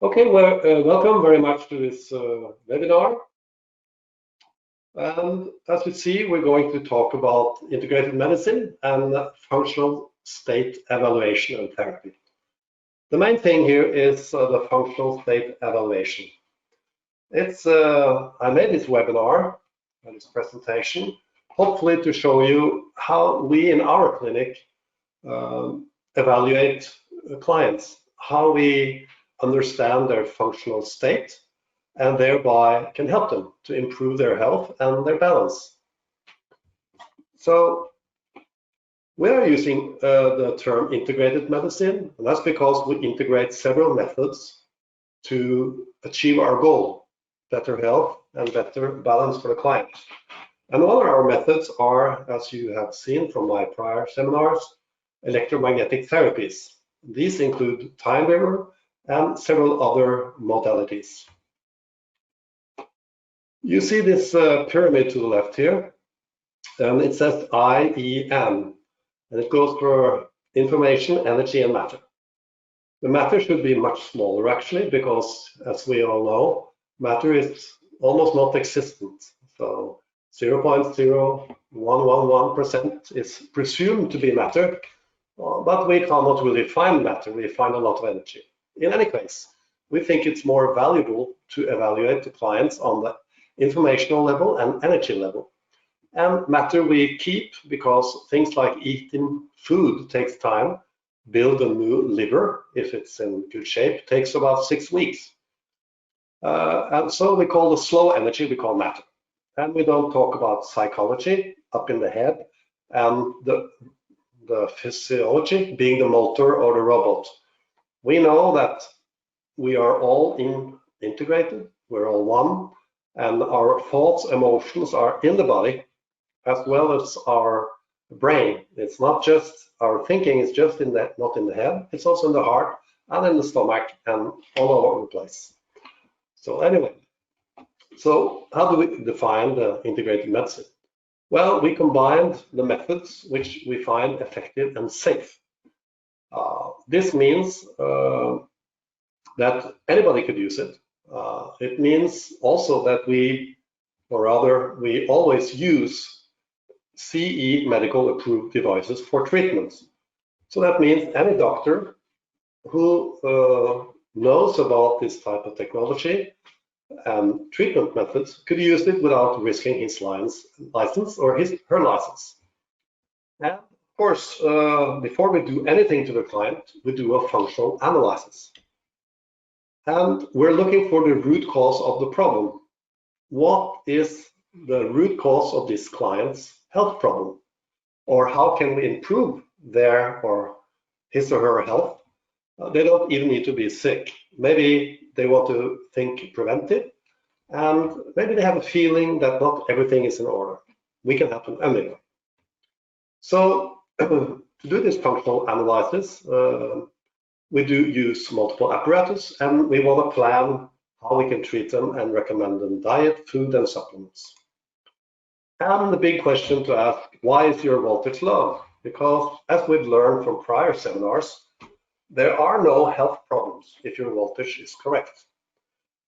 Okay, well, welcome very much to this webinar. And as we see, we're going to talk about integrative medicine and functional state evaluation and therapy. The main thing here is the functional state evaluation. It's I made this webinar and this presentation, hopefully to show you how we in our clinic evaluate clients, how we understand their functional state, and thereby can help them to improve their health and their balance. So we are using the term integrated medicine, and that's because we integrate several methods to achieve our goal, better health and better balance for the client. And all of our methods are, as you have seen from my prior seminars, electromagnetic therapies. These include TimeWaver and several other modalities. You see this pyramid to the left here, and it says IEM, and it goes for information, energy, and matter. The matter should be much smaller actually, because as we all know, matter is almost not existent. So 0.0111% is presumed to be matter, but we cannot really find matter, we find a lot of energy. In any case, we think it's more valuable to evaluate the clients on the informational level and energy level. And matter we keep because things like eating food takes time. Build a new liver, if it's in good shape, takes about 6 weeks. And so we call the slow energy, we call matter. And we don't talk about psychology up in the head and the physiology being the motor or the robot. We know that we are all integrated, we're all one, and our thoughts, emotions are in the body as well as our brain. It's not just our thinking is just in the, not in the head, it's also in the heart and in the stomach and all over the place. So anyway, so how do we define the integrated medicine? Well, we combined the methods which we find effective and safe. This means that anybody could use it. It means also that we always use CE medical approved devices for treatments. So that means any doctor who knows about this type of technology and treatment methods could use it without risking his license or her license. And of course, before we do anything to the client, we do a functional analysis. And we're looking for the root cause of the problem. What is the root cause of this client's health problem? Or how can we improve their or his or her health? They don't even need to be sick. Maybe they want to think preventive, and maybe they have a feeling that not everything is in order. We can help them anyway. So to do this functional analysis, we do use multiple apparatus, and we want to plan how we can treat them and recommend them diet, food, and supplements. And the big question to ask, why is your voltage low? Because as we've learned from prior seminars, there are no health problems if your voltage is correct.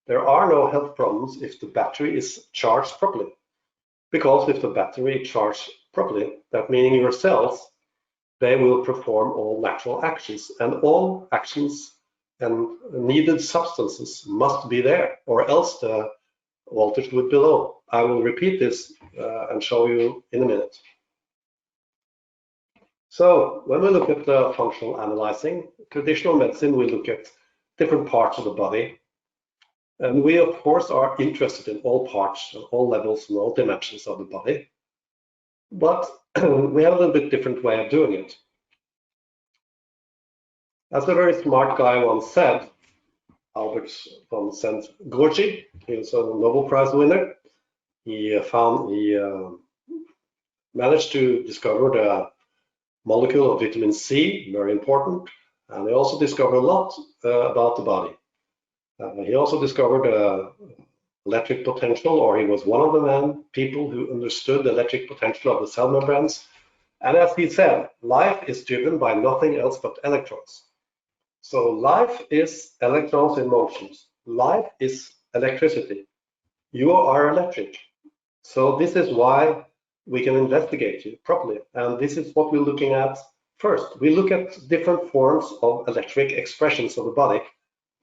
There are no health problems if the battery is charged properly. Because if the battery is charged properly, that meaning your cells, they will perform all natural actions, and all actions and needed substances must be there, or else the voltage would be low. I will repeat this and show you in a minute. So when we look at the functional analyzing, traditional medicine, we look at different parts of the body. And we, of course, are interested in all parts, all levels, and all dimensions of the body. But we have a little bit different way of doing it. As a very smart guy once said, Albert von Szent-Györgyi, he was a Nobel Prize winner. He managed to discover the molecule of vitamin C, very important, and he also discovered a lot about the body. He also discovered electric potential, or he was one of the people who understood the electric potential of the cell membranes. And as he said, life is driven by nothing else but electrons. So life is electrons in motions. Life is electricity. You are electric. So this is why we can investigate you properly. And this is what we're looking at first. We look at different forms of electric expressions of the body.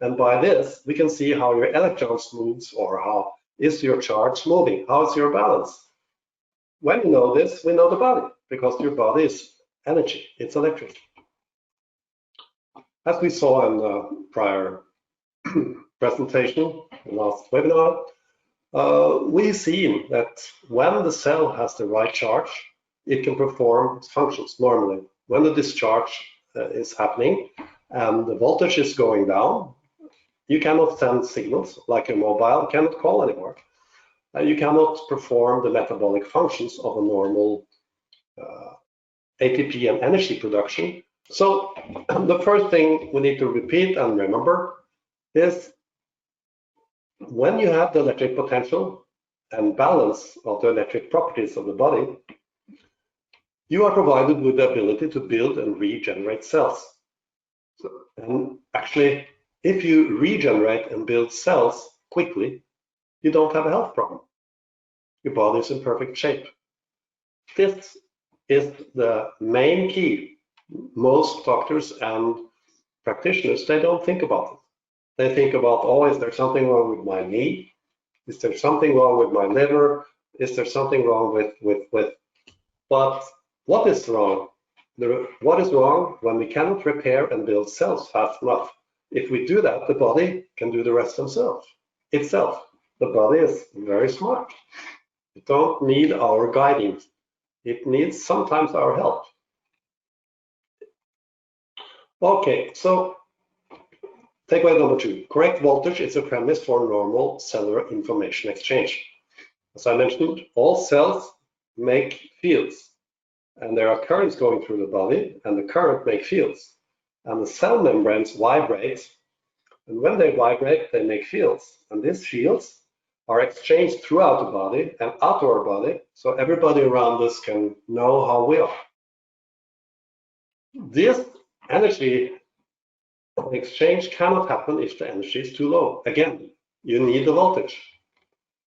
And by this, we can see how your electrons moves, or how is your charge moving, how is your balance. When we know this, we know the body, because your body is energy, it's electric. As we saw in the prior presentation, last webinar, we've seen that when the cell has the right charge, it can perform functions normally. When the discharge is happening and the voltage is going down, you cannot send signals like a mobile, cannot call anymore. You cannot perform the metabolic functions of a normal ATP and energy production. So the first thing we need to repeat and remember is when you have the electric potential and balance of the electric properties of the body, you are provided with the ability to build and regenerate cells. And actually, if you regenerate and build cells quickly, you don't have a health problem. Your body is in perfect shape. This is the main key. Most doctors and practitioners, they don't think about it. They think about, oh, is there something wrong with my knee? Is there something wrong with my liver? Is there something wrong with? But what is wrong? What is wrong when we cannot repair and build cells fast enough? If we do that, the body can do the rest itself. The body is very smart. It don't need our guiding. It needs sometimes our help. Okay, so takeaway number 2. Correct voltage is a premise for normal cellular information exchange. As I mentioned, all cells make fields, and there are currents going through the body, and the current make fields. And the cell membranes vibrate, and when they vibrate, they make fields. And these fields are exchanged throughout the body and out of our body, so everybody around us can know how we are. This energy exchange cannot happen if the energy is too low. Again, you need the voltage.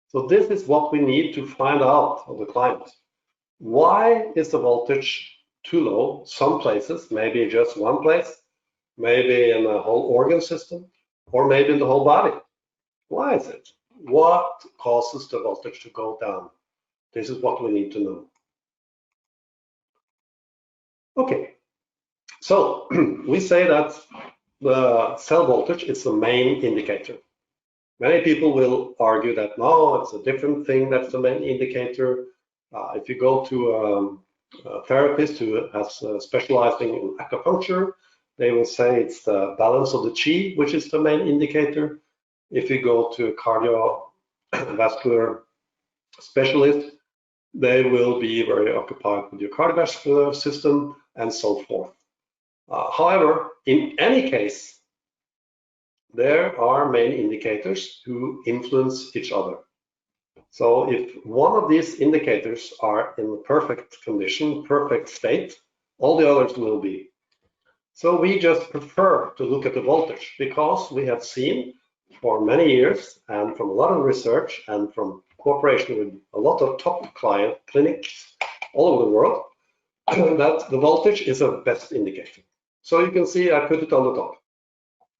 So this is what we need to find out of the client. Why is the voltage too low? Some places, maybe just one place, maybe in the whole organ system, or maybe in the whole body. Why is it? What causes the voltage to go down? This is what we need to know. Okay, so we say that the cell voltage is the main indicator. Many people will argue that no, it's a different thing that's the main indicator. If you go to a therapist who has specializing in acupuncture, they will say it's the balance of the chi, which is the main indicator. If you go to a cardiovascular specialist, they will be very occupied with your cardiovascular system and so forth. However, in any case, there are main indicators who influence each other. So if one of these indicators are in perfect condition, perfect state, all the others will be. So we just prefer to look at the voltage because we have seen for many years and from a lot of research and from cooperation with a lot of top client clinics all over the world that the voltage is a best indicator. So you can see I put it on the top.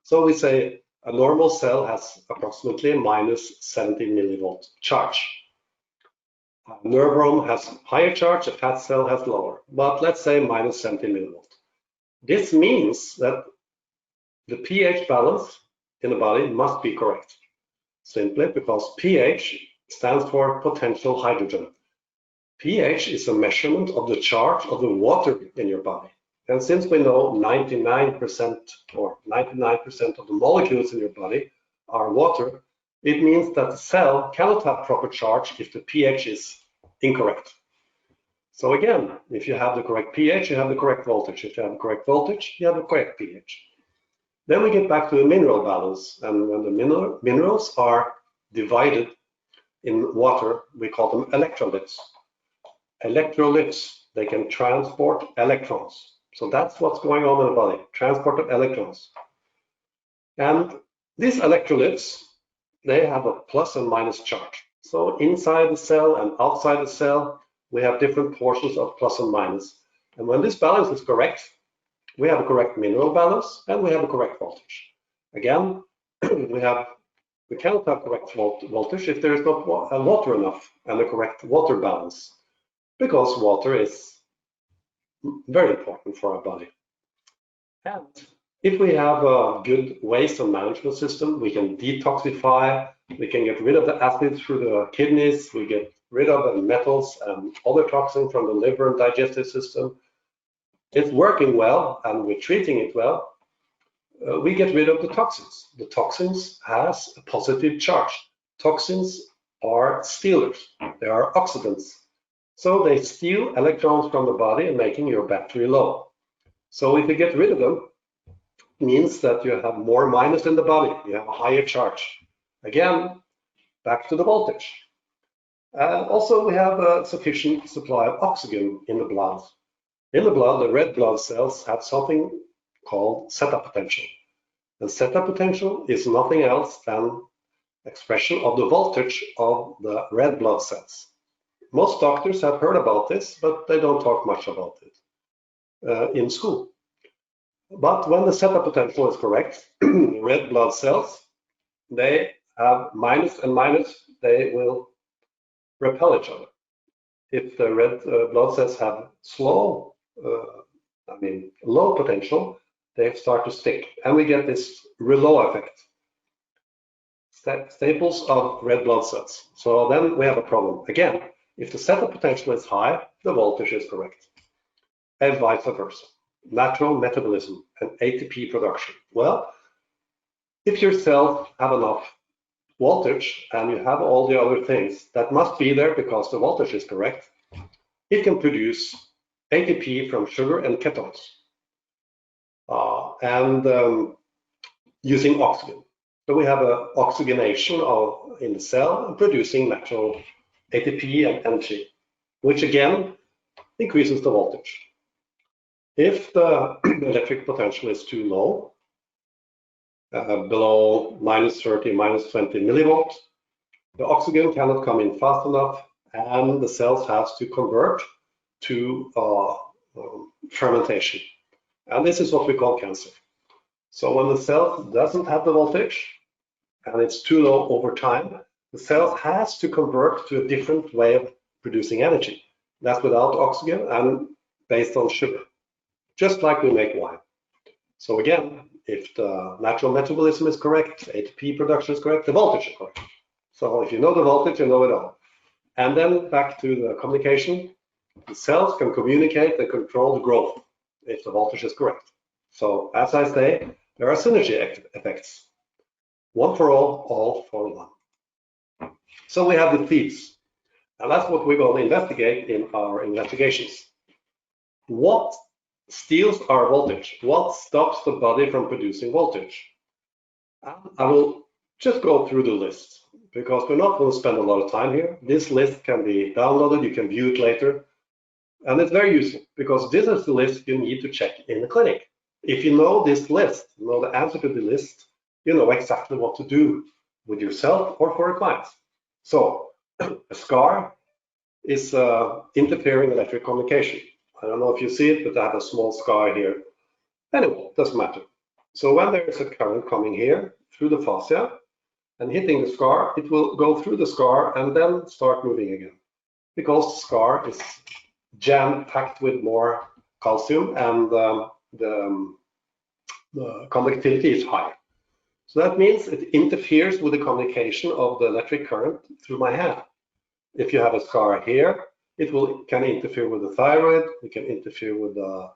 So we say a normal cell has approximately minus 70 millivolt charge. A neuron has higher charge, a fat cell has lower, but let's say minus 70 millivolt. This means that the pH balance in the body must be correct, simply because pH stands for potential hydrogen. pH is a measurement of the charge of the water in your body. And since we know 99% or 99% of the molecules in your body are water, it means that the cell cannot have proper charge if the pH is incorrect. So again, if you have the correct pH, you have the correct voltage. If you have the correct voltage, you have the correct pH. Then we get back to the mineral balance. And when the minerals are divided in water, we call them electrolytes. Electrolytes, they can transport electrons. So that's what's going on in the body, transport of electrons. And these electrolytes, they have a plus and minus charge. So inside the cell and outside the cell, we have different portions of plus and minus. And when this balance is correct, we have a correct mineral balance and we have a correct voltage. Again, we cannot have correct voltage if there is not water enough and the correct water balance, because water is very important for our body. And if we have a good waste and management system, we can detoxify, we can get rid of the acids through the kidneys, we get rid of the metals and other toxins from the liver and digestive system. It's working well and we're treating it well. We get rid of the toxins. The toxins has a positive charge. Toxins are stealers. They are oxidants. So they steal electrons from the body and making your battery low. So if you get rid of them, it means that you have more minus in the body. You have a higher charge. Again, back to the voltage. Also, we have a sufficient supply of oxygen in the blood. In the blood, the red blood cells have something called setup potential. And setup potential is nothing else than expression of the voltage of the red blood cells. Most doctors have heard about this, but they don't talk much about it in school. But when the setup potential is correct, red blood cells, they have minus and minus, they will repel each other. If the red blood cells have low potential, they start to stick, and we get this rouleau effect, staples of red blood cells. So then we have a problem. Again, if the setup potential is high, the voltage is correct, and vice versa. Natural metabolism and ATP production. Well, if your cells have enough voltage and you have all the other things that must be there because the voltage is correct, it can produce ATP from sugar and ketones using oxygen. So we have an oxygenation in the cell and producing natural ATP and energy, which again increases the voltage. If the electric potential is too low, below minus 30, minus 20 millivolts, the oxygen cannot come in fast enough and the cells have to convert to fermentation. And this is what we call cancer. So when the cell doesn't have the voltage and it's too low over time, the cell has to convert to a different way of producing energy. That's without oxygen and based on sugar, just like we make wine. So again, if the natural metabolism is correct, ATP production is correct, the voltage is correct. So if you know the voltage, you know it all. And then back to the communication, the cells can communicate and control the growth if the voltage is correct. So as I say, there are synergy effects. One for all for one. So we have the thieves. And that's what we're going to investigate in our investigations. What steals our voltage? What stops the body from producing voltage? I will just go through the list because we're not going to spend a lot of time here. This list can be downloaded, you can view it later. And it's very useful because this is the list you need to check in the clinic. If you know this list, you know the answer to the list, you know exactly what to do with yourself or for a client. So a scar is interfering electric communication. I don't know if you see it, but I have a small scar here. Anyway, doesn't matter. So when there is a current coming here through the fascia and hitting the scar, it will go through the scar and then start moving again because the scar is jam-packed with more calcium and the conductivity is higher. So that means it interferes with the communication of the electric current through my hand. If you have a scar here, it can interfere with the thyroid, it can interfere with the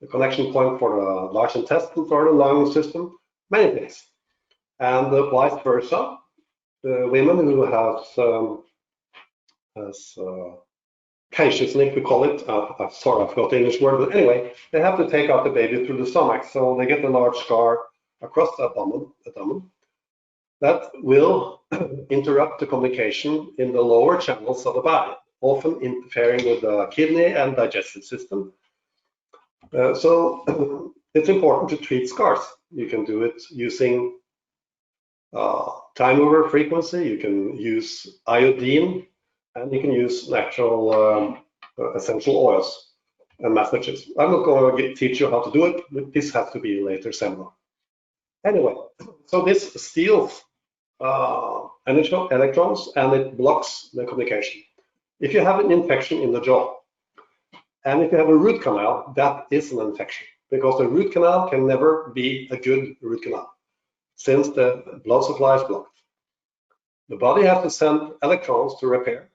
connection point for the large intestine, for the lung system, many things. And vice versa, the women who have kejsersnitt, we call it. Sorry, I forgot the English word, but anyway, they have to take out the baby through the stomach, so they get a large scar across the abdomen that will interrupt the communication in the lower channels of the body, often interfering with the kidney and digestive system. So it's important to treat scars. You can do it using TimeWaver frequency, you can use iodine, and you can use natural essential oils and messages. I'm not going to teach you how to do it, but this has to be a later seminar. Anyway, so this steals electrons and it blocks the communication. If you have an infection in the jaw, and if you have a root canal, that is an infection, because the root canal can never be a good root canal, since the blood supply is blocked. The body has to send electrons to repair,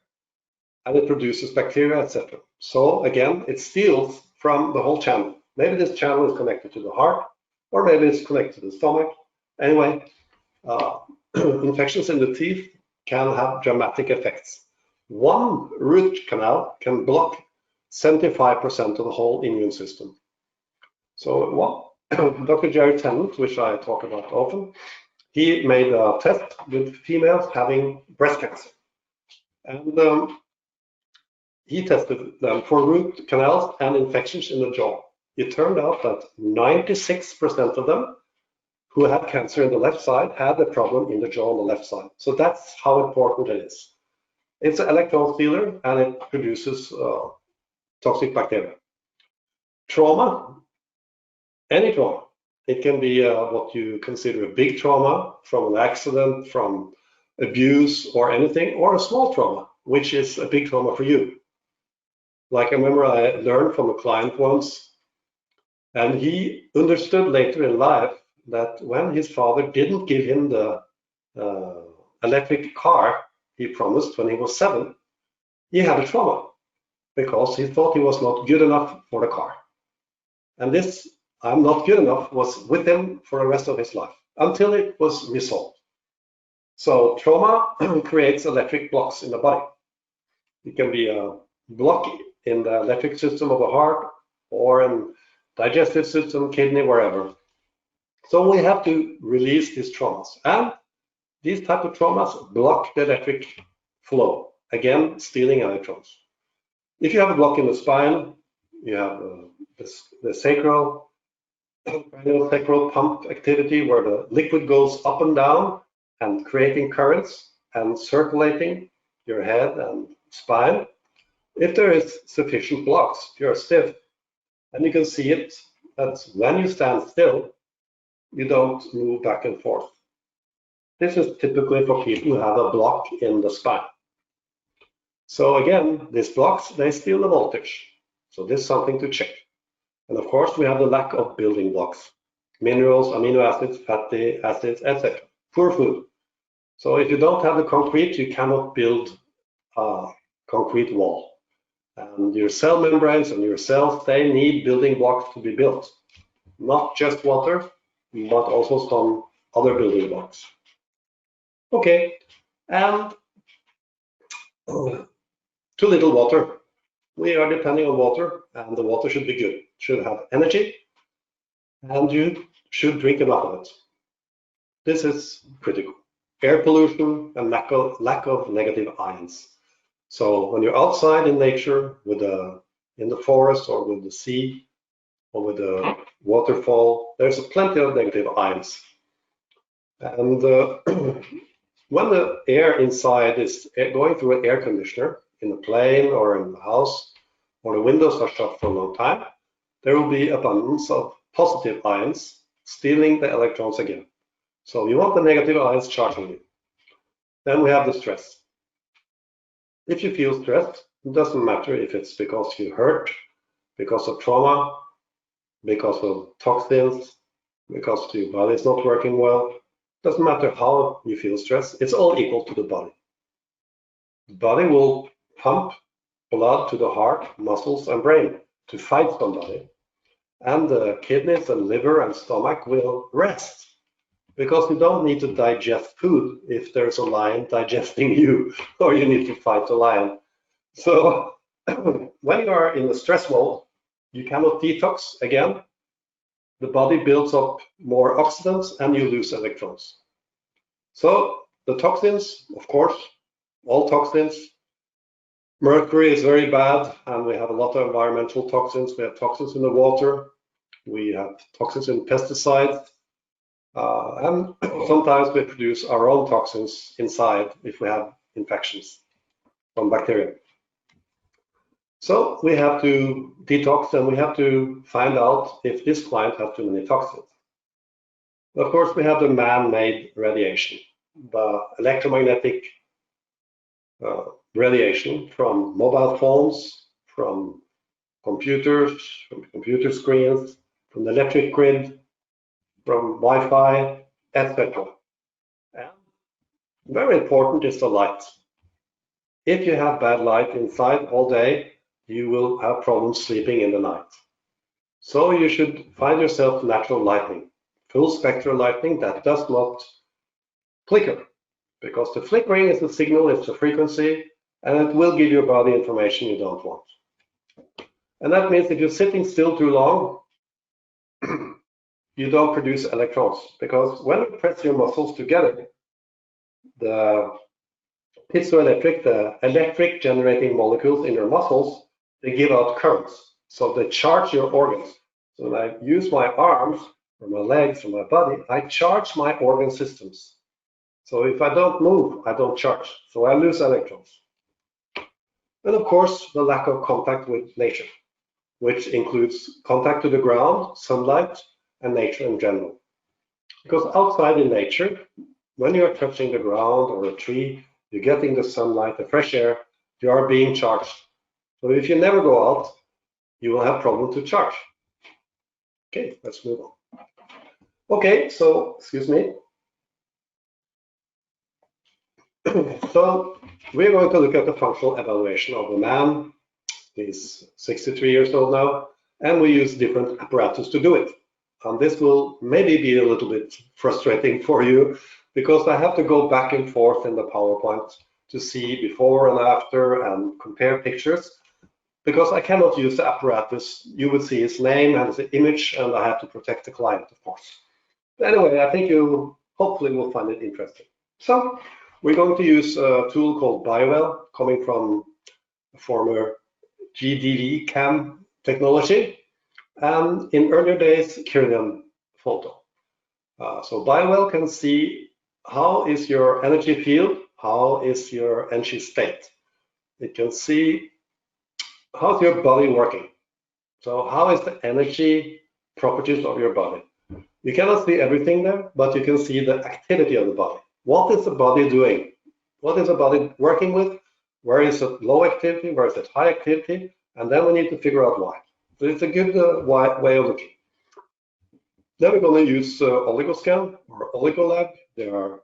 and it produces bacteria, etc. So again, it steals from the whole channel. Maybe this channel is connected to the heart, or maybe it's connected to the stomach. Anyway, infections in the teeth can have dramatic effects. One root canal can block 75% of the whole immune system. So what Dr. Jerry Tennant, which I talk about often, he made a test with females having breast cancer. And he tested them for root canals and infections in the jaw. It turned out that 96% of them who had cancer in the left side had the problem in the jaw on the left side. So that's how important it is. It's an electron stealer, and it produces toxic bacteria. Trauma, any trauma. It can be what you consider a big trauma from an accident, from abuse or anything, or a small trauma, which is a big trauma for you. Like I remember I learned from a client once, and he understood later in life that when his father didn't give him the electric car he promised when he was 7, he had a trauma because he thought he was not good enough for the car. And this "I'm not good enough" was with him for the rest of his life until it was resolved. So trauma creates electric blocks in the body. It can be a block in the electric system of the heart or in digestive system, kidney, wherever. So we have to release these traumas. And these type of traumas block the electric flow, again, stealing electrons. If you have a block in the spine, you have the sacral pump activity, where the liquid goes up and down and creating currents and circulating your head and spine. If there is sufficient blocks, if you're stiff, and you can see it, that when you stand still, you don't move back and forth. This is typically for people who have a block in the spine. So again, these blocks, they steal the voltage. So this is something to check. And of course, we have the lack of building blocks, minerals, amino acids, fatty acids, etc. Poor food. So if you don't have the concrete, you cannot build a concrete wall. And your cell membranes and your cells, they need building blocks to be built. Not just water, but also some other building blocks. Okay, and too little water. We are depending on water, and the water should be good, should have energy, and you should drink enough of it. This is critical. Air pollution and lack of negative ions. So when you're outside in nature, in the forest or with the sea or with the waterfall, there's plenty of negative ions. And when the air inside is going through an air conditioner in a plane or in the house, or the windows are shut for a long time, there will be abundance of positive ions stealing the electrons again. So you want the negative ions charging you. Then we have the stress. If you feel stressed, it doesn't matter if it's because you hurt, because of trauma, because of toxins, because your body is not working well. It doesn't matter how you feel stressed, it's all equal to the body. The body will pump blood to the heart, muscles, and brain to fight somebody. And the kidneys and liver and stomach will rest, because you don't need to digest food if there's a lion digesting you, or you need to fight a lion. So when you are in the stress mode, you cannot detox again. The body builds up more oxidants and you lose electrons. So the toxins, of course, all toxins. Mercury is very bad, and we have a lot of environmental toxins. We have toxins in the water. We have toxins in pesticides. And sometimes we produce our own toxins inside if we have infections from bacteria. So we have to detox, and we have to find out if this client has too many toxins. Of course, we have the man-made radiation, the electromagnetic radiation from mobile phones, from computers, from computer screens, from the electric grid, from Wi-Fi, etc. And very important is the light. If you have bad light inside all day, you will have problems sleeping in the night. So you should find yourself natural lighting, full spectral lighting that does not flicker, because the flickering is the signal, it's the frequency, and it will give your body information you don't want. And that means if you're sitting still too long, you don't produce electrons, because when you press your muscles together, the piezoelectric, the electric generating molecules in your muscles, they give out currents. So they charge your organs. So when I use my arms or my legs or my body, I charge my organ systems. So if I don't move, I don't charge. So I lose electrons. And of course, the lack of contact with nature, which includes contact to the ground, sunlight, and nature in general. Because outside in nature, when you're touching the ground or a tree, you're getting the sunlight, the fresh air, you are being charged. So if you never go out, you will have problem to charge. Okay, let's move on. Okay, so, excuse me. So we're going to look at the functional evaluation of a man. He's 63 years old now, and we use different apparatus to do it. And this will maybe be a little bit frustrating for you, because I have to go back and forth in the PowerPoint to see before and after and compare pictures, because I cannot use the apparatus. You would see his name and his image, and I have to protect the client, of course. But anyway, I think you hopefully will find it interesting. So we're going to use a tool called BioWell, coming from a former GDV cam technology, and in earlier days, Kirlian photo. So BioWell can see how is your energy field, how is your energy state. It can see how's your body working. So how is the energy properties of your body? You cannot see everything there, but you can see the activity of the body. What is the body doing? What is the body working with? Where is it low activity? Where is it high activity? And then we need to figure out why. So it's a good way of looking. Then we're going to use OligoScan or OligoLab. There are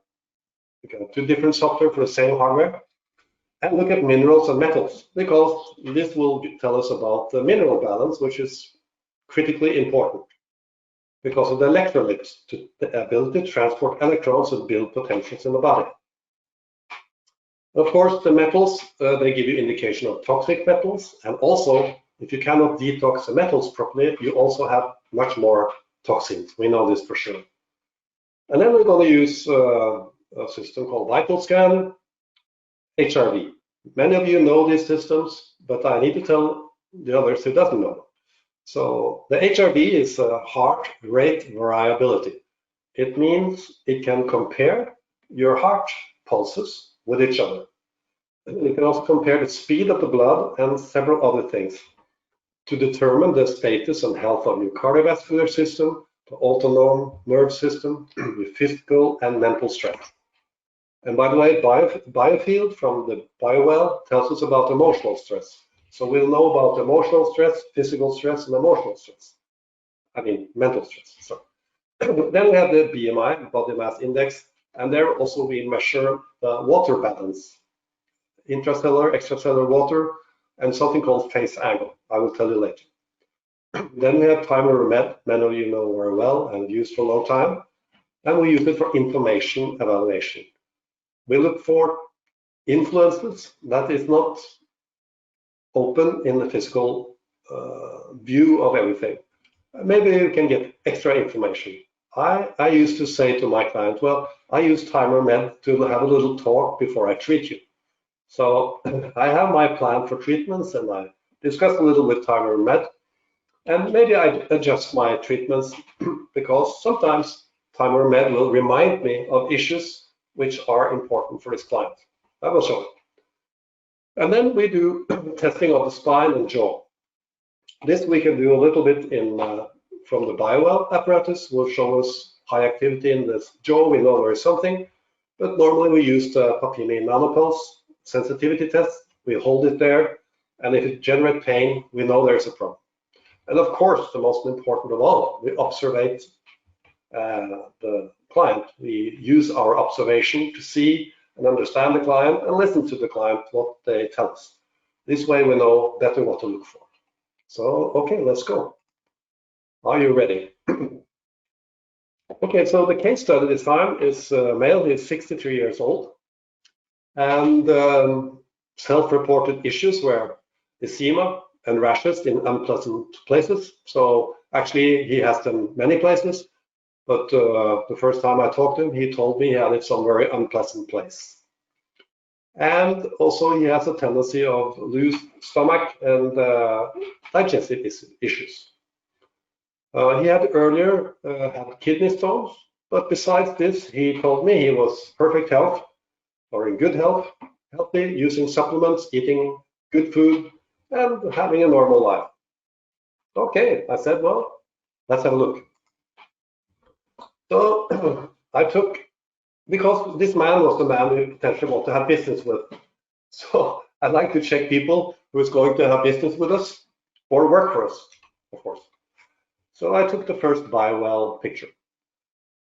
two different software for the same hardware. And look at minerals and metals, because this will tell us about the mineral balance, which is critically important because of the electrolytes, the ability to transport electrons and build potentials in the body. Of course, the metals, they give you indication of toxic metals, and also if you cannot detox the metals properly, you also have much more toxins. We know this for sure. And then we're going to use a system called VitalScan, HRV. Many of you know these systems, but I need to tell the others who doesn't know. So the HRV is a heart rate variability. It means it can compare your heart pulses with each other. You can also compare the speed of the blood and several other things to determine the status and health of your cardiovascular system, the autonomic nerve system, your physical and mental strength. And by the way, biofield from the BioWell tells us about emotional stress. So we'll know about emotional stress, physical stress, and emotional stress. I mean, mental stress. So then we have the BMI, body mass index, and there also we measure the water balance, intracellular, extracellular water, and something called phase angle. I will tell you later. Then we have TimeWaverMed, many of you know very well and used for a long time, and we use it for information evaluation. We look for influences that is not open in the physical view of everything. Maybe you can get extra information. I used to say to my client, well, I use TimeWaverMed to have a little talk before I treat you. So I have my plan for treatments, and I discuss a little with TimeWaverMed, and maybe I adjust my treatments because sometimes TimeWaverMed will remind me of issues which are important for this client. I will show it. And then we do testing of the spine and jaw. This we can do a little bit in from the BioWell apparatus. Will show us high activity in this jaw. We know there is something, but normally we use the Papini nanopulse sensitivity test. We hold it there, and if it generates pain, we know there's a problem. And of course, the most important of all, we observe the client. We use our observation to see and understand the client and listen to the client, what they tell us. This way we know better what to look for. So, okay, let's go. Are you ready? Okay, so the case study this time is a male. He's 63 years old. And self-reported issues were edema and rashes in unpleasant places. So actually, he has them many places. But the first time I talked to him, he told me he had it some very unpleasant place. And also he has a tendency of loose stomach and digestive issues. He had earlier had kidney stones, but besides this, he told me he was perfect health, or in good health, healthy, using supplements, eating good food, and having a normal life. Okay, I said, well, let's have a look. So I took, because this man was the man we potentially want to have business with. So I'd like to check people who is going to have business with us or work for us, of course. So I took the first BioWell picture.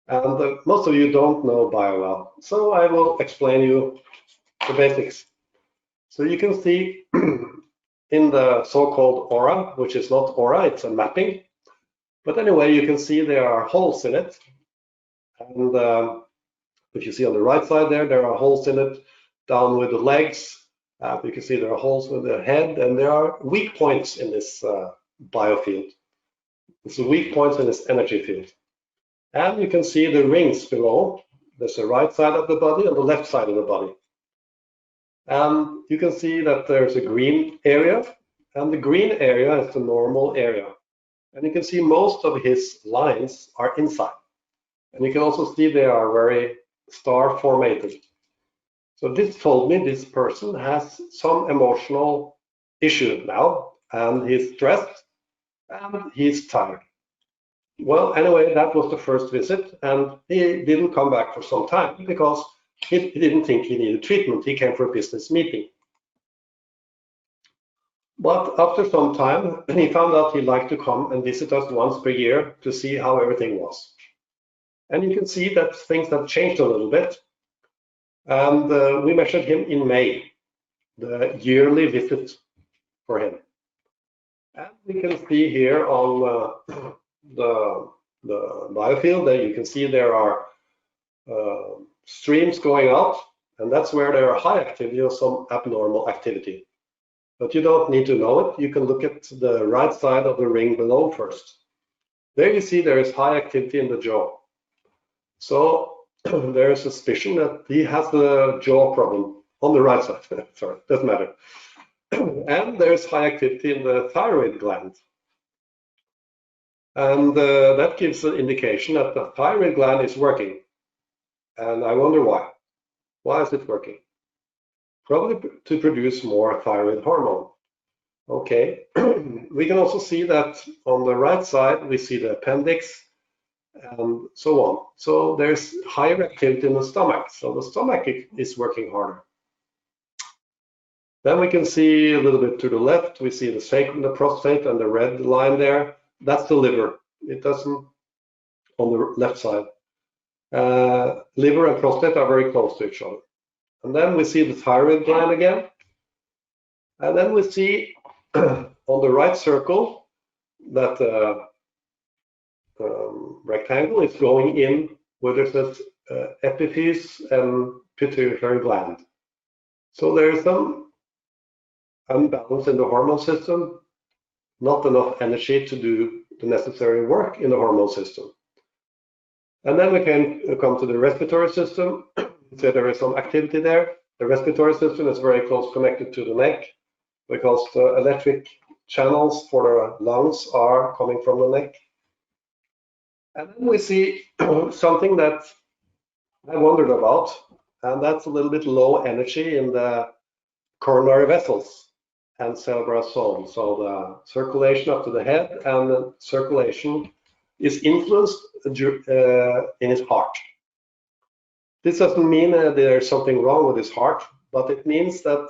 And most of you don't know BioWell, so I will explain you the basics. So you can see in the so-called aura, which is not aura, it's a mapping. But anyway, you can see there are holes in it. And if you see on the right side there are holes in it, down with the legs. You can see there are holes with the head, and there are weak points in this biofield. It's the weak points in this energy field. And you can see the rings below. There's the right side of the body and the left side of the body. And you can see that there's a green area, and the green area is the normal area. And you can see most of his lines are inside. And you can also see they are very star formatted. So this told me this person has some emotional issue now, and he's stressed and he's tired. Well, anyway, that was the first visit, and he didn't come back for some time because he didn't think he needed treatment. He came for a business meeting. But after some time, he found out he'd like to come and visit us once per year to see how everything was. And you can see that things have changed a little bit. And we measured him in May, the yearly visit for him. And we can see here on the biofield that you can see there are streams going out, and that's where there are high activity or some abnormal activity. But you don't need to know it. You can look at the right side of the ring below first. There you see there is high activity in the jaw. So there is suspicion that he has a jaw problem on the right side. Sorry, doesn't matter. And there's high activity in the thyroid gland. And that gives an indication that the thyroid gland is working. And I wonder why. Why is it working? Probably to produce more thyroid hormone. Okay, we can also see that on the right side, we see the appendix and so on. So there's higher activity in the stomach. So the stomach is working harder. Then we can see a little bit to the left, we see the sacrum, the prostate, and the red line there. That's the liver. It doesn't on the left side. Liver and prostate are very close to each other. And then we see the thyroid gland again. And then we see on the right circle that rectangle is going in where there's this epiphyse and pituitary gland. So there is some unbalance in the hormone system, not enough energy to do the necessary work in the hormone system. And then we can come to the respiratory system. So there is some activity there. The respiratory system is very close connected to the neck because the electric channels for the lungs are coming from the neck. And then we see something that I wondered about, and that's a little bit low energy in the coronary vessels and cerebral zone. So the circulation up to the head and the circulation is influenced in his heart. This doesn't mean there's something wrong with his heart, but it means that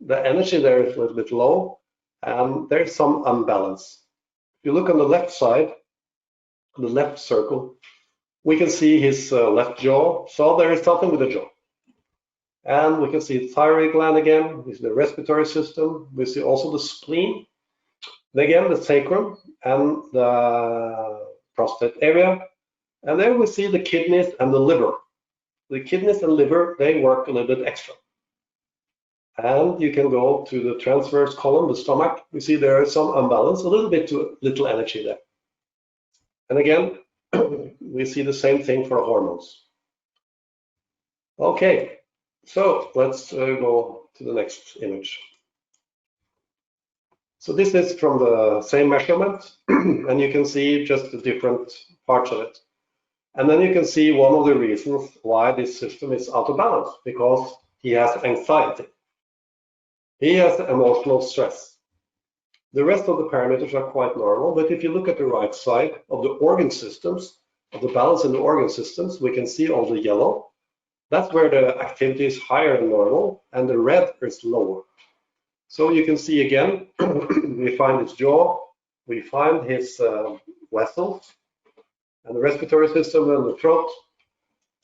the energy there is a little bit low and there's some unbalance. If you look on the left side, the left circle, we can see his left jaw. So there is something with the jaw. And we can see the thyroid gland again, we see the respiratory system, we see also the spleen, and again the sacrum and the prostate area. And then we see the kidneys and the liver. The kidneys and liver, they work a little bit extra. And you can go to the transverse column, the stomach. We see there is some imbalance, a little bit too little energy there. And again, we see the same thing for the hormones. Okay, so let's go to the next image. So this is from the same measurement, and you can see just the different parts of it. And then you can see one of the reasons why this system is out of balance, because he has anxiety. He has emotional stress. The rest of the parameters are quite normal, but if you look at the right side of the organ systems, of the balance in the organ systems, we can see all the yellow. That's where the activity is higher than normal, and the red is lower. So you can see again, we find his jaw, we find his vessels, and the respiratory system and the throat,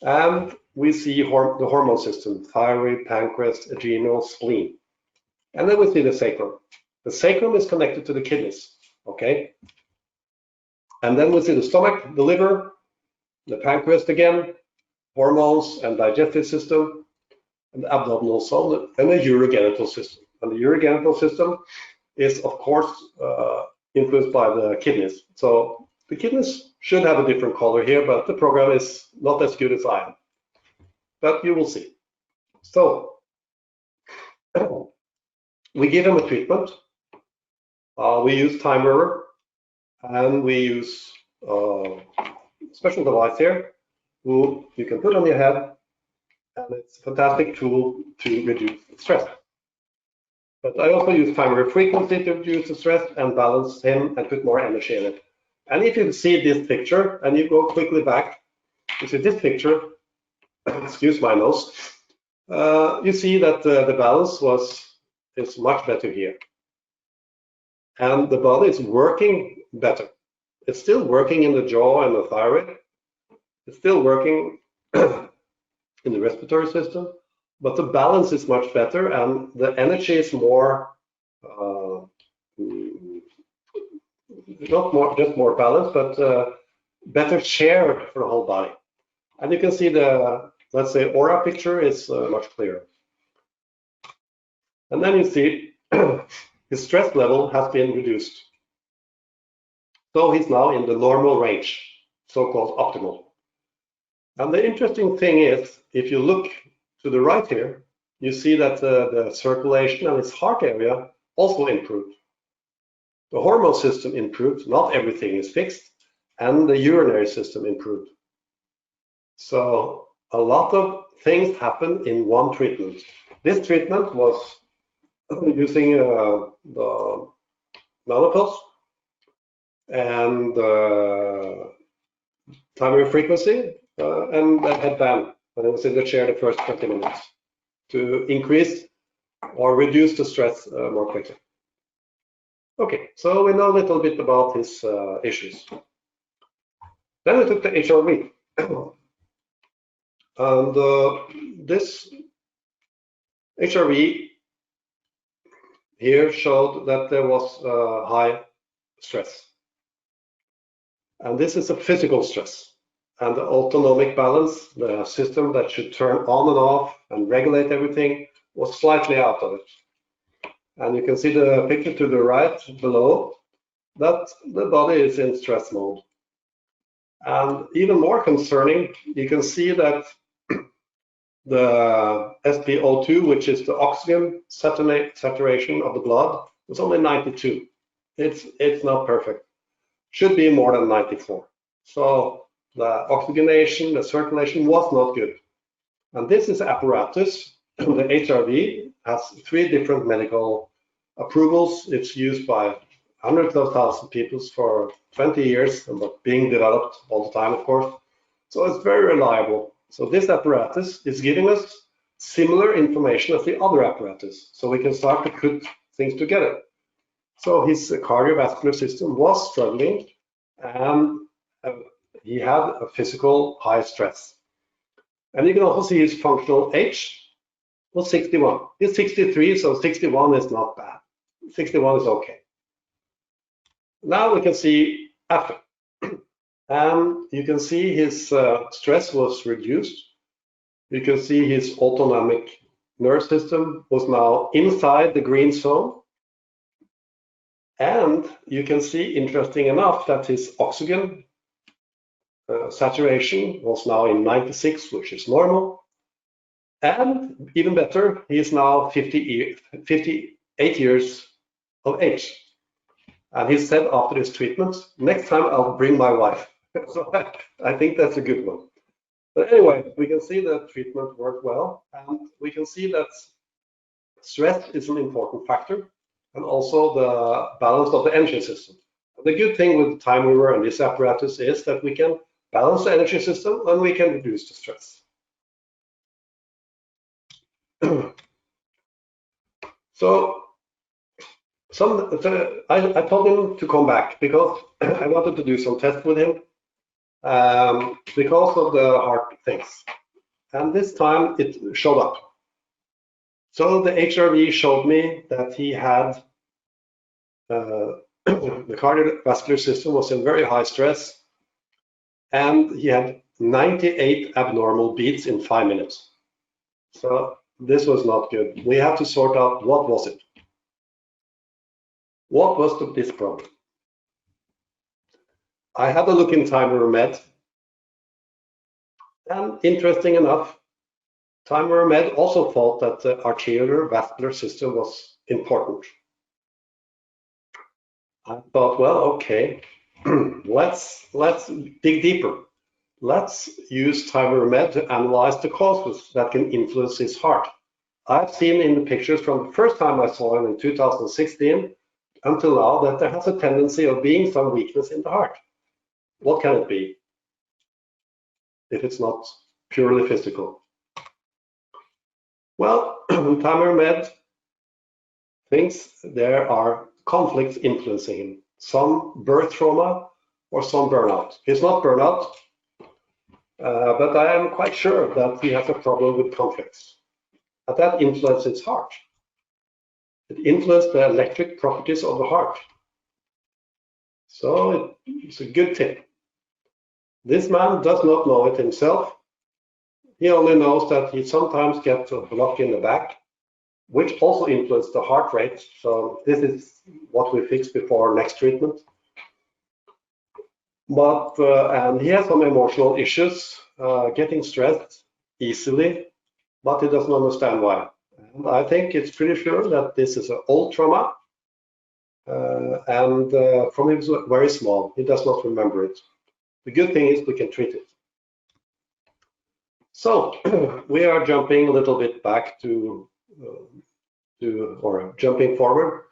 and we see the hormone system, thyroid, pancreas, adrenal, spleen. And then we see the sacrum. The sacrum is connected to the kidneys, okay? And then we see the stomach, the liver, the pancreas again, hormones and digestive system, and the abdominal zone, and the urogenital system. And the urogenital system is, of course, influenced by the kidneys. So the kidneys should have a different color here, but the program is not as good as I am. But you will see. So we give him a treatment. We use TimeWaver, and we use a special device here, who you can put on your head, and it's a fantastic tool to reduce stress. But I also use TimeWaver frequency to reduce the stress and balance him and put more energy in it. And if you see this picture and you go quickly back, you see this picture, excuse my nose, you see that the balance is much better here. And the body is working better. It's still working in the jaw and the thyroid. It's still working in the respiratory system, but the balance is much better and the energy is more, not just more balanced, but better shared for the whole body. And you can see the, let's say, aura picture is much clearer. And then you see his stress level has been reduced. So he's now in the normal range, so-called optimal. And the interesting thing is, if you look to the right here, you see that the circulation and his heart area also improved. The hormone system improved, not everything is fixed, and the urinary system improved. So a lot of things happen in one treatment. This treatment was using the menopause and TimeWaver frequency and the headband when I was in the chair the first 20 minutes to increase or reduce the stress more quickly. Okay, so we know a little bit about his issues. Then we took the HRV. And this HRV here showed that there was high stress. And this is a physical stress. And the autonomic balance, the system that should turn on and off and regulate everything, was slightly out of it. And you can see the picture to the right below, that the body is in stress mode. And even more concerning, you can see that the SpO2, which is the oxygen saturation of the blood, was only 92. It's not perfect. Should be more than 94. So the oxygenation, the circulation was not good. And this is apparatus. The HRV has 3 different medical approvals. It's used by hundreds of thousands of people for 20 years, but being developed all the time, of course. So it's very reliable. So this apparatus is giving us similar information as the other apparatus. So we can start to put things together. So his cardiovascular system was struggling, and he had a physical high stress. And you can also see his functional age was 61. He's 63, so 61 is not bad. 61 is okay. Now we can see after. And you can see his stress was reduced. You can see his autonomic nervous system was now inside the green zone. And you can see, interesting enough, that his oxygen saturation was now in 96, which is normal. And even better, he is now 58 years of age. And he said after this treatment, next time I'll bring my wife. So I think that's a good one. But anyway, we can see that treatment worked well. And we can see that stress is an important factor, and also the balance of the energy system. The good thing with TimeWaver and this apparatus is that we can balance the energy system and we can reduce the stress. So I told him to come back because I wanted to do some tests with him because of the heart things. And this time it showed up. So the HRV showed me that he had the cardiovascular system was in very high stress, and he had 98 abnormal beats in 5 minutes. So this was not good. We have to sort out what was it. What was this problem? I had a look in TimeWaverMed, and interesting enough, TimeWaverMed also thought that the arterial vascular system was important. I thought, well, okay, let's dig deeper. Let's use TimeWaverMed to analyze the causes that can influence his heart. I've seen in the pictures from the first time I saw him in 2016 until now that there has a tendency of being some weakness in the heart. What can it be if it's not purely physical? Well, TimeWaverMed thinks there are conflicts influencing him, some birth trauma or some burnout. He's not burnout, but I am quite sure that he has a problem with conflicts, and that influences his heart. It influences the electric properties of the heart. So it's a good tip. This man does not know it himself. He only knows that he sometimes gets a block in the back, which also influences the heart rate. So this is what we fix before next treatment. But and he has some emotional issues, getting stressed easily, but he doesn't understand why. And I think it's pretty sure that this is an old trauma, and from he was very small, he does not remember it. The good thing is we can treat it. So we are jumping a little bit back or jumping forward.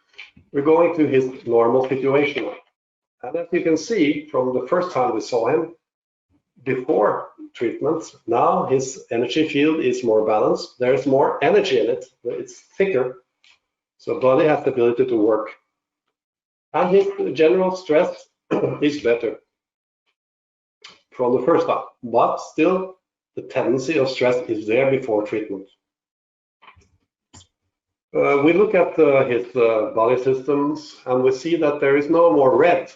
We're going to his normal situation. And as you can see from the first time we saw him, before treatment, now his energy field is more balanced. There's more energy in it. It's thicker. So body has the ability to work. And his general stress is better from the first time. But still, the tendency of stress is there before treatment. We look at his body systems and we see that there is no more red.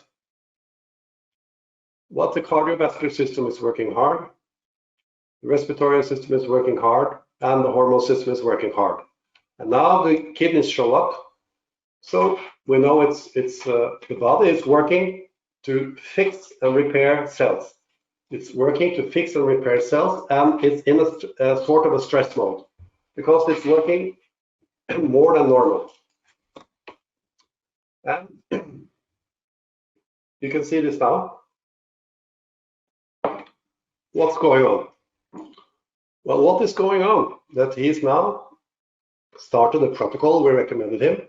But the cardiovascular system is working hard, the respiratory system is working hard, and the hormone system is working hard. And now the kidneys show up. So we know the body is working to fix and repair cells. It's working to fix and repair cells, and it's in a sort of a stress mode because it's working more than normal. And you can see this now. what's going on? Well, what is going on? That he's now started a protocol, we recommended him,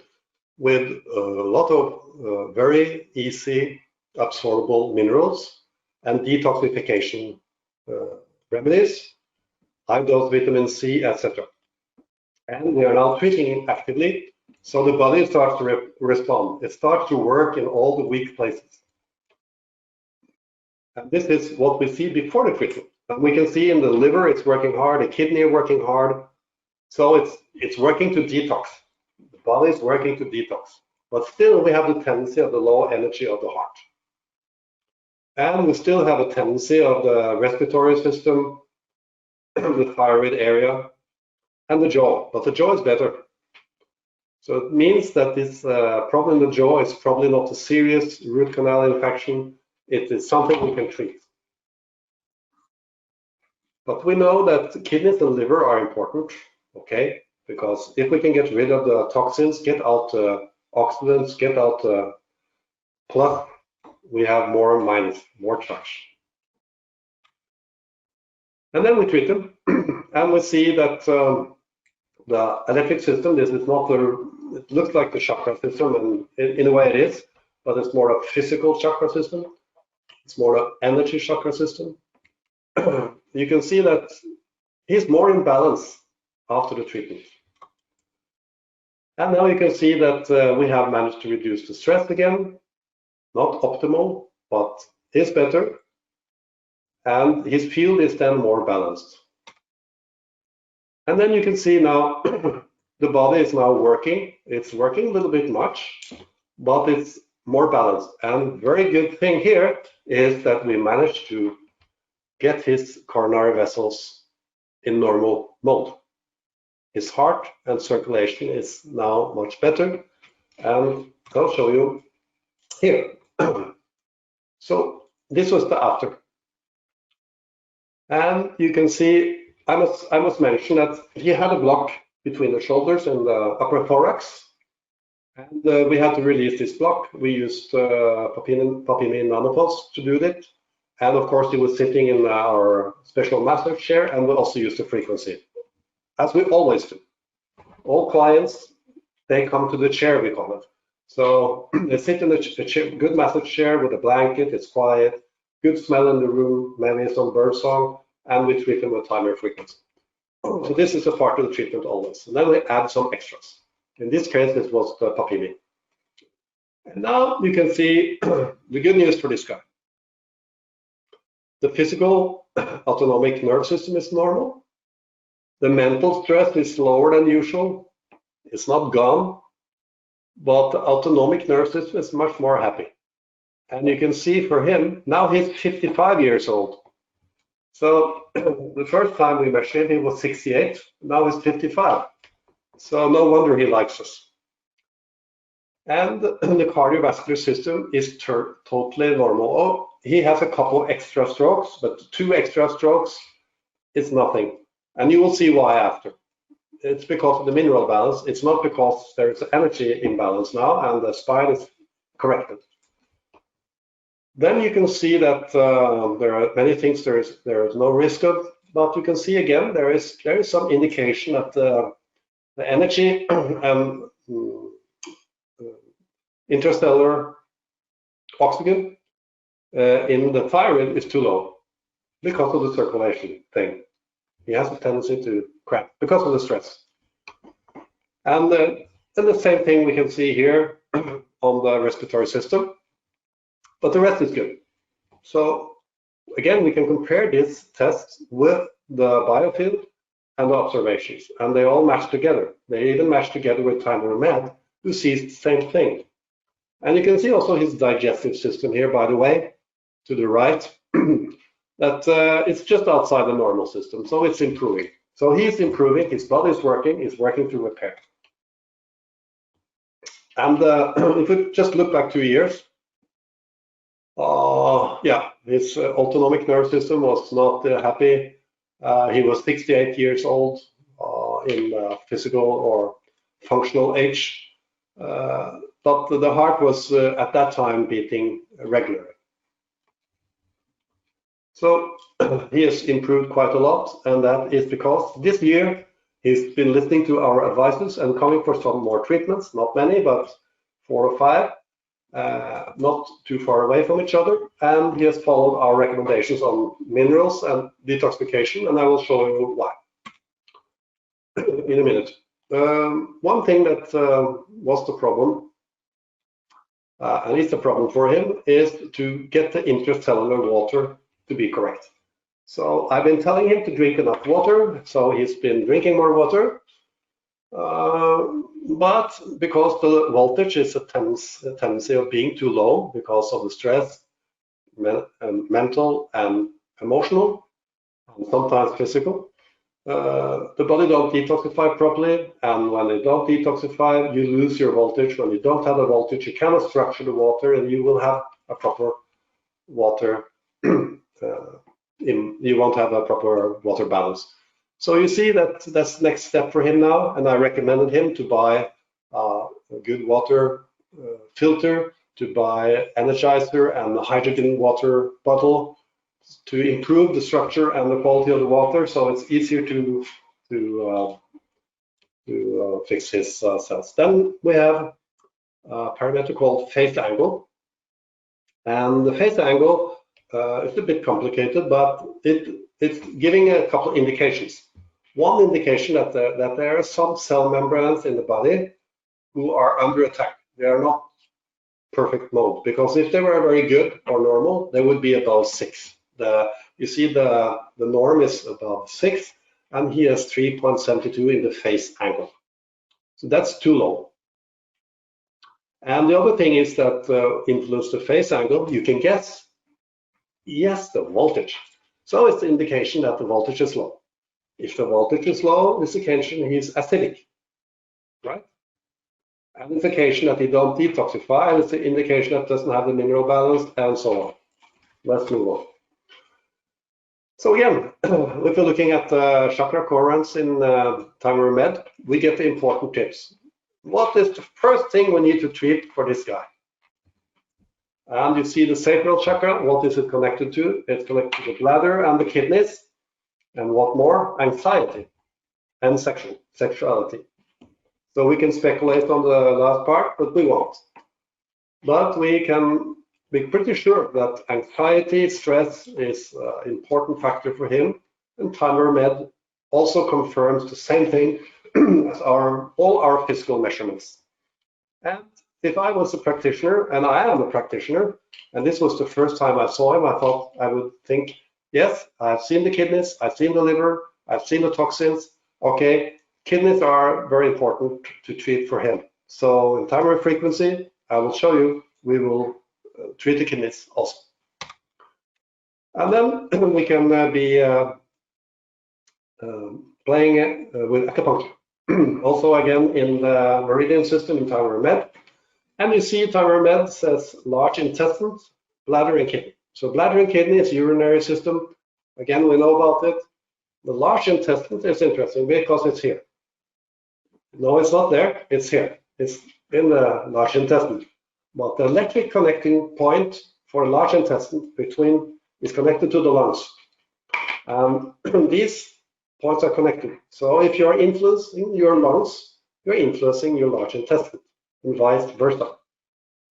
with a lot of very easy absorbable minerals and detoxification remedies, high dose vitamin C, etc. And we are now treating it actively, so the body starts to respond. It starts to work in all the weak places. And this is what we see before the treatment. And we can see in the liver it's working hard, the kidney are working hard. So it's working to detox. The body is working to detox. But still we have the tendency of the low energy of the heart. And we still have a tendency of the respiratory system, the thyroid area, and the jaw. But the jaw is better. So it means that this problem in the jaw is probably not a serious root canal infection. It is something we can treat. But we know that kidneys and liver are important, okay? Because if we can get rid of the toxins, get out oxidants, get out plus, we have more minus, more charge. And then we treat them, and we see that the electric system, this is not it looks like the chakra system, and in a way it is, but it's more a physical chakra system. It's more an energy chakra system. You can see that he's more in balance after the treatment. And now you can see that we have managed to reduce the stress again. Not optimal, but is better. And his field is then more balanced. And then you can see now the body is now working. It's working a little bit much, but it's more balanced. And very good thing here is that we managed to get his coronary vessels in normal mode. His heart and circulation is now much better, and I'll show you here. So this was the after. And you can see, I must mention that he had a block between the shoulders and the upper thorax, and we had to release this block. We used papimine nanopods to do that. And of course, he was sitting in our special massage chair, and we also used the frequency, as we always do. All clients, they come to the chair, we call it. So they sit in the chair, good massage chair with a blanket, it's quiet, good smell in the room, maybe some bird song, and we treat them with timer frequency. So this is a part of the treatment always. And then we add some extras. In this case, this was the papimine. And now you can see the good news for this guy. The physical autonomic nerve system is normal. The mental stress is lower than usual. It's not gone, but the autonomic nerve system is much more happy. And you can see for him, now he's 55 years old. So the first time we measured him, he was 68. Now he's 55. So no wonder he likes us. And the cardiovascular system is totally normal. Oh, he has a couple extra strokes, but 2 extra strokes is nothing. And you will see why after. It's because of the mineral balance. It's not because there is energy imbalance now and the spine is corrected. Then you can see that there are many things there is no risk of, but you can see again there is some indication that the energy and interstellar oxygen in the thyroid is too low because of the circulation thing. He has a tendency to cramp because of the stress. And the same thing we can see here on the respiratory system, but the rest is good. So again, we can compare these tests with the biofield and the observations, and they all match together. They even match together with TimeWaverMed, who sees the same thing. And you can see also his digestive system here, by the way, to the right, that it's just outside the normal system, so it's improving. So he's improving, his body is working, he's working to repair. And if we just look back 2 years, yeah, his autonomic nerve system was not happy. He was 68 years old in physical or functional age. But the heart was at that time beating regularly. So he has improved quite a lot, and that is because this year he's been listening to our advices and coming for some more treatments, not many, but 4 or 5, not too far away from each other, and he has followed our recommendations on minerals and detoxification, and I will show you why in a minute. One thing that was the problem, and it's a problem for him, is to get the intracellular water to be correct. So I've been telling him to drink enough water, so he's been drinking more water, but because the voltage is a tendency of being too low because of the stress, mental and emotional, and sometimes physical, the body don't detoxify properly, and when they don't detoxify, you lose your voltage. When you don't have the voltage, you cannot structure the water, and you will have a proper water. You won't have a proper water balance. So you see that that's the next step for him now, and I recommended him to buy a good water filter, to buy energizer and a hydrogen water bottle to improve the structure and the quality of the water, so it's easier to fix his cells. Then we have a parameter called phase angle, and the phase angle is a bit complicated, but it's giving a couple of indications. One indication that there are some cell membranes in the body who are under attack. They are not perfect mode, because if they were very good or normal, they would be above 6. You see the norm is above 6, and he has 3.72 in the phase angle. So that's too low. And the other thing is that influence the phase angle, you can guess, yes, the voltage. So it's the indication that the voltage is low. If the voltage is low, it's indication he's acidic, right? And it's indication that he don't detoxify, and it's an indication that doesn't have the mineral balance, and so on. Let's move on. So again, if we're looking at chakra coherence in TimeWaverMed, we get the important tips. What is the first thing we need to treat for this guy? And you see the sacral chakra, what is it connected to? It's connected to the bladder and the kidneys. And what more? Anxiety and sexuality. So we can speculate on the last part, but we won't. But we can be pretty sure that anxiety, stress is an important factor for him. And TimeWaverMed also confirms the same thing as all our physical measurements. And if I was a practitioner, and I am a practitioner, and this was the first time I saw him, I thought I would think, yes, I've seen the kidneys, I've seen the liver, I've seen the toxins. Okay, kidneys are very important to treat for him. So in TimeWaver frequency, I will show you, we will treat the kidneys also. And then we can be playing with acupuncture. Also again in the meridian system in TimeWaverMed. And you see TimeWaverMed says large intestines, bladder and kidney. So bladder and kidney is urinary system. Again, we know about it. The large intestine is interesting because it's here. No, it's not there, it's here. It's in the large intestine. But the electric connecting point for large intestine is connected to the lungs. These points are connected. So if you're influencing your lungs, you're influencing your large intestine, and vice versa.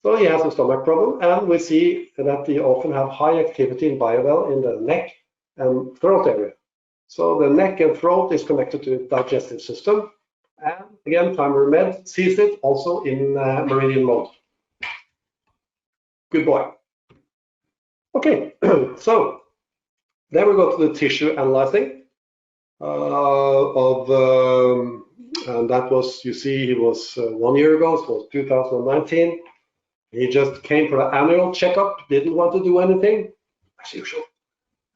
So he has a stomach problem, and we see that they often have high activity in biovel in the neck and throat area. So the neck and throat is connected to the digestive system. And again, TimeWaverMed sees it also in meridian mode. Good boy. Okay, so then we go to the tissue analyzing and that was, you see, he was 1 year ago, so it was 2019. He just came for the annual checkup, didn't want to do anything, as usual.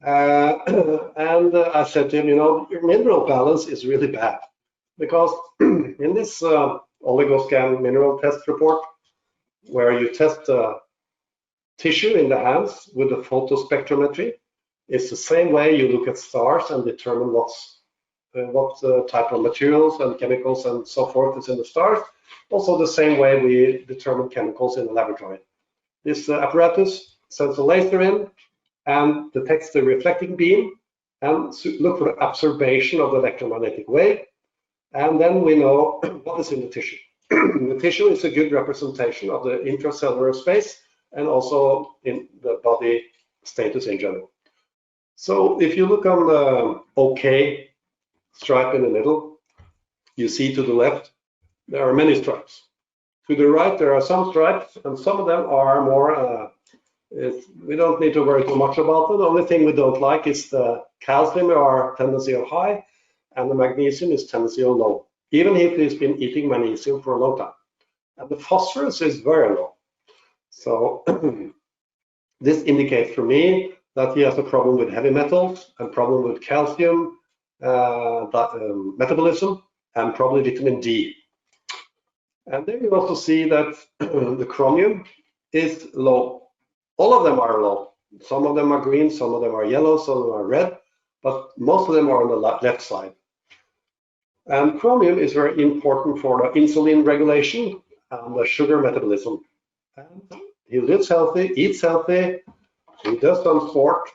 And I said to him, you know, your mineral balance is really bad, because in this oligoscan mineral test report, where you test tissue in the hands with the photospectrometry, it's the same way you look at stars and determine what type of materials and chemicals and so forth is in the stars. Also the same way we determine chemicals in the laboratory. This apparatus sends a laser in, and detects the reflecting beam and look for the absorption of the electromagnetic wave. And then we know what is in the tissue. The tissue is a good representation of the intracellular space and also in the body status in general. So if you look on the OK stripe in the middle, you see to the left, there are many stripes. To the right, there are some stripes, and some of them are more, we don't need to worry too much about them. The only thing we don't like is the calcium are tendency of high, and the magnesium is tendency of low, even if he's been eating magnesium for a long time. And the phosphorus is very low. So this indicates for me that he has a problem with heavy metals, and problem with calcium metabolism, and probably vitamin D. And then you also see that the chromium is low. All of them are low. Some of them are green, some of them are yellow, some of them are red, but most of them are on the left side. And chromium is very important for the insulin regulation and the sugar metabolism. And he lives healthy, eats healthy, he does some sport,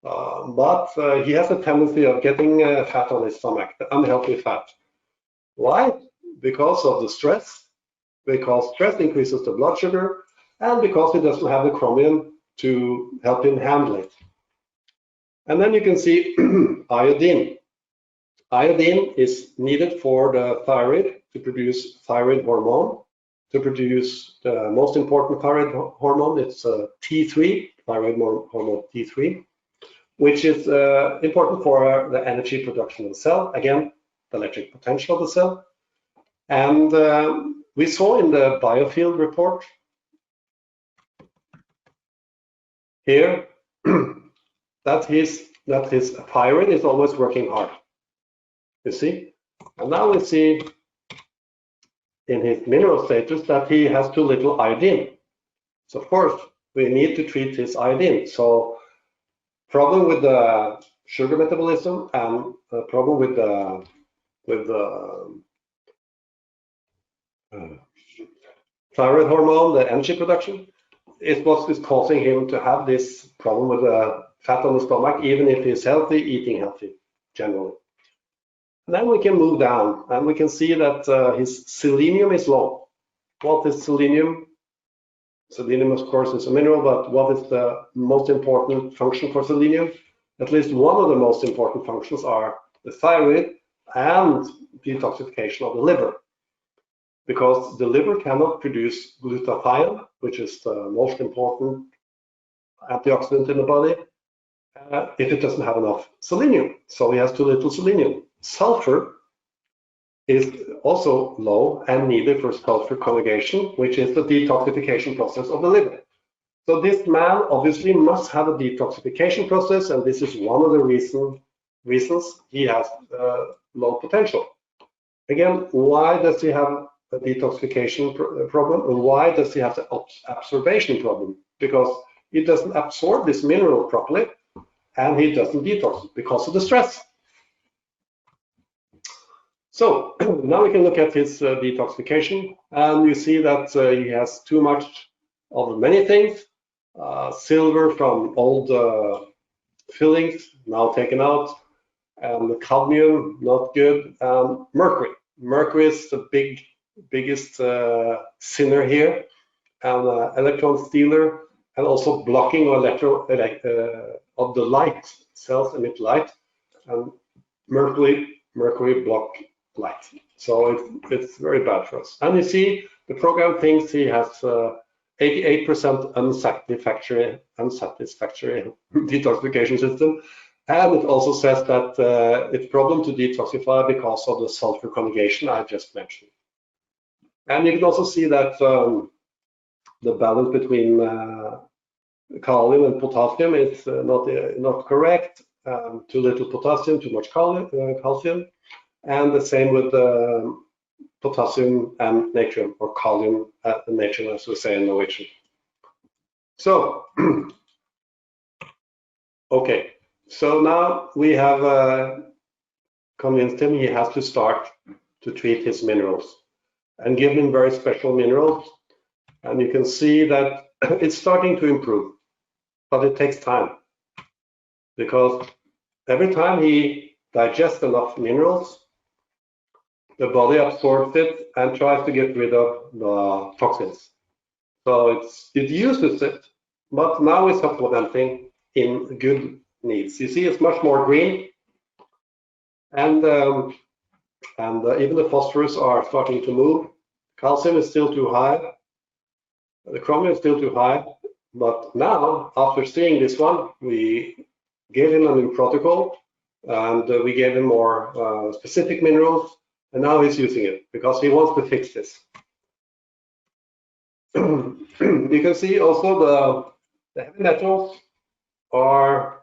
but he has a tendency of getting fat on his stomach, the unhealthy fat. Why? Because of the stress, because stress increases the blood sugar, and because he doesn't have the chromium to help him handle it. And then you can see iodine. Iodine is needed for the thyroid to produce thyroid hormone, to produce the most important thyroid hormone. It's T3, thyroid hormone T3, which is important for the energy production of the cell. Again, the electric potential of the cell. And we saw in the biofield report here that his thyroid is always working hard. You see? And now we see in his mineral status that he has too little iodine. So of course, we need to treat his iodine. So problem with the sugar metabolism and problem with the thyroid hormone, the energy production, is what is causing him to have this problem with the fat on the stomach, even if he's healthy, eating healthy, generally. And then we can move down, and we can see that his selenium is low. What is selenium? Selenium, of course, is a mineral, but what is the most important function for selenium? At least one of the most important functions are the thyroid and detoxification of the liver. Because the liver cannot produce glutathione, which is the most important antioxidant in the body, if it doesn't have enough selenium. So he has too little selenium. Sulfur is also low and needed for sulfur conjugation, which is the detoxification process of the liver. So this man obviously must have a detoxification process, and this is one of the reasons he has low potential. Again, why does he have a detoxification problem, and why does he have the absorption problem? Because he doesn't absorb this mineral properly, and he doesn't detox because of the stress. So now we can look at his detoxification, and you see that he has too much of many things. Silver from old fillings, now taken out, and cadmium, not good, and mercury. Mercury is the biggest sinner here, and electron stealer, and also blocking of the light. Cells emit light, and mercury block light. So it's very bad for us. And you see, the program thinks he has 88% unsatisfactory detoxification system. And it also says that it's problem to detoxify because of the sulfur conjugation I just mentioned. And you can also see that the balance between kalium and potassium is not correct. Too little potassium, too much calcium. And the same with potassium and natrium, or kalium and natrium, as we say in Norwegian. So, okay. So now we have convinced him he has to start to treat his minerals and give him very special minerals. And you can see that it's starting to improve, but it takes time. because every time he digests enough minerals, the body absorbs it and tries to get rid of the toxins. So it uses it, but now it's supplementing in good needs. You see, it's much more green, and even the phosphorus are starting to move. Calcium is still too high. The chromium is still too high. But now, after seeing this one, we gave him a new protocol, and we gave him more specific minerals, and now he's using it because he wants to fix this. You can see also the heavy metals are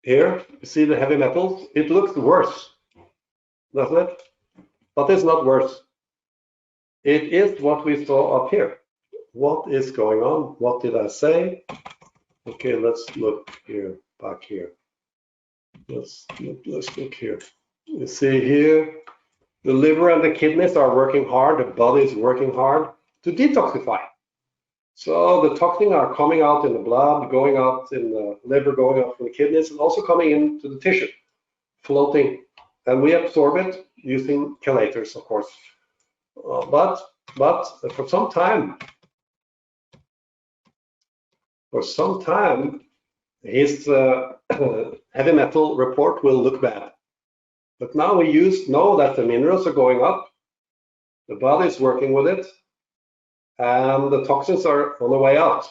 here. You see the heavy metals? It looks worse, doesn't it? But it's not worse. It is what we saw up here. What is going on? What did I say? Okay, let's look here, back here. Let's look here. You see here, the liver and the kidneys are working hard, the body is working hard to detoxify. So the toxins are coming out in the blood, going out in the liver, going out from the kidneys, and also coming into the tissue, floating. And we absorb it using chelators, of course. But for some time, his heavy metal report will look bad. But now we know that the minerals are going up, the body is working with it, and the toxins are on the way out.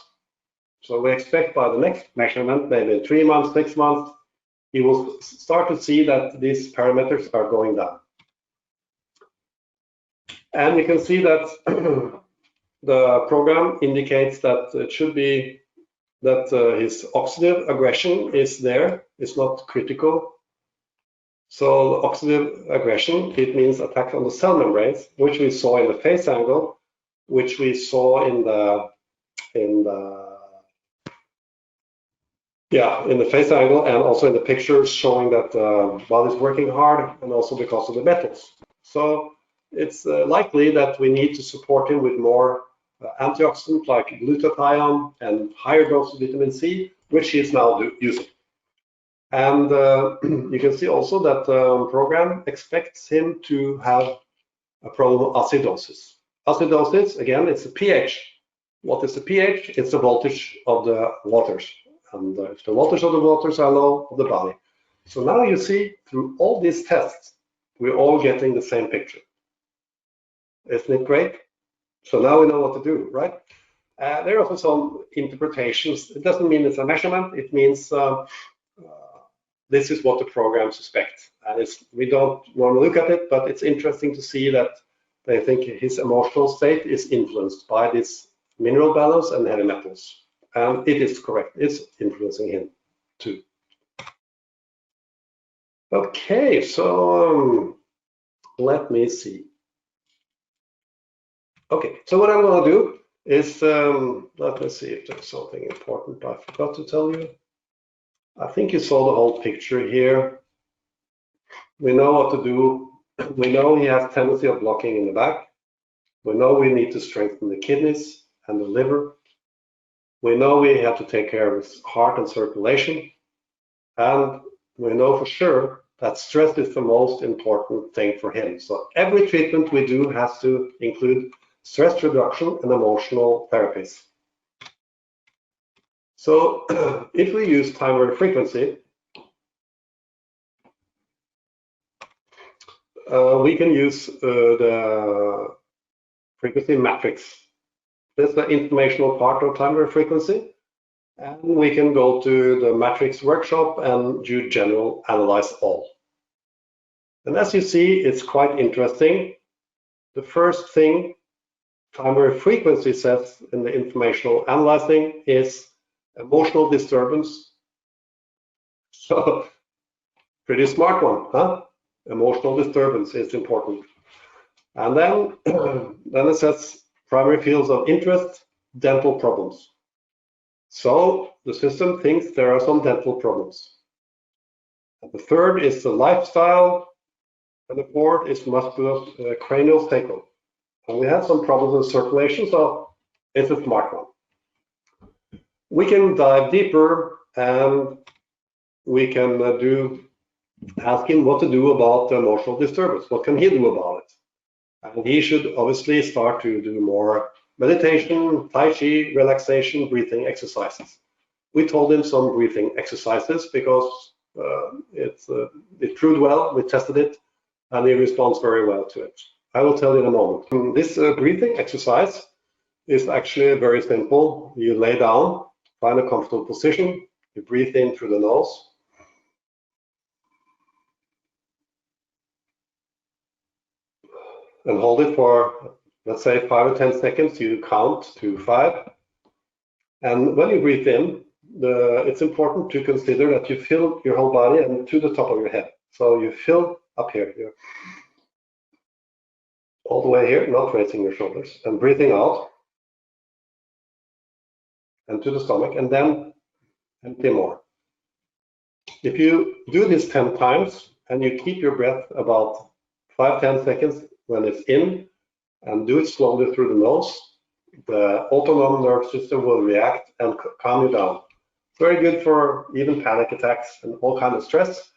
So we expect by the next measurement, maybe in 3 months, 6 months, you will start to see that these parameters are going down. And you can see that the program indicates that it should be that his oxidative aggression is there. It's not critical. So oxidative aggression, it means attack on the cell membranes, which we saw in the phase angle, which we saw in the phase angle, and also in the pictures showing that the body is working hard, and also because of the metals. So it's likely that we need to support him with more antioxidants like glutathione and higher dose of vitamin C, which he is now using. And you can see also that the program expects him to have a problem of acidosis. Acidosis, again, it's a pH. What is the pH? It's the voltage of the waters. And if the voltage of the waters are low, of the body. So now you see, through all these tests, we're all getting the same picture. Isn't it great? So now we know what to do, right? There are also some interpretations. It doesn't mean it's a measurement. It means this is what the program suspects. And we don't normally look at it, but it's interesting to see that they think his emotional state is influenced by this mineral balance and heavy metals. And it is correct. It's influencing him too. Okay, so let me see. Okay, so what I'm going to do is, let me see if there's something important I forgot to tell you. I think you saw the whole picture here. We know what to do. We know he has tendency of blocking in the back. We know we need to strengthen the kidneys and the liver. We know we have to take care of his heart and circulation. And we know for sure that stress is the most important thing for him. So every treatment we do has to include stress reduction and emotional therapies. So if we use TimeWaver frequency, we can use the frequency matrix. This is the informational part of TimeWaver frequency. And we can go to the matrix workshop and do general analyze all. And as you see, it's quite interesting. The first thing TimeWaver frequency says in the informational analyzing is emotional disturbance. So pretty smart one, huh? Emotional disturbance is important. And then it says primary fields of interest, dental problems. So the system thinks there are some dental problems. And the third is the lifestyle, and the fourth is musculoskeletal sacral. And we have some problems in circulation, so it's a smart one. We can dive deeper and we can ask him what to do about the emotional disturbance. What can he do about it? And he should obviously start to do more meditation, Tai Chi, relaxation, breathing exercises. We told him some breathing exercises because it proved well. We tested it, and he responds very well to it. I will tell you in a moment. This breathing exercise is actually very simple. You lay down, find a comfortable position, you breathe in through the nose. And hold it for, let's say, 5 or 10 seconds. You count to 5. And when you breathe in, it's important to consider that you fill your whole body and to the top of your head. So you fill up here, all the way here, not raising your shoulders, and breathing out and to the stomach, and then empty more. If you do this 10 times and you keep your breath about 5-10 seconds when it's in, and do it slowly through the nose, the autonomic nervous system will react and calm you down. Very good for even panic attacks and all kinds of stress.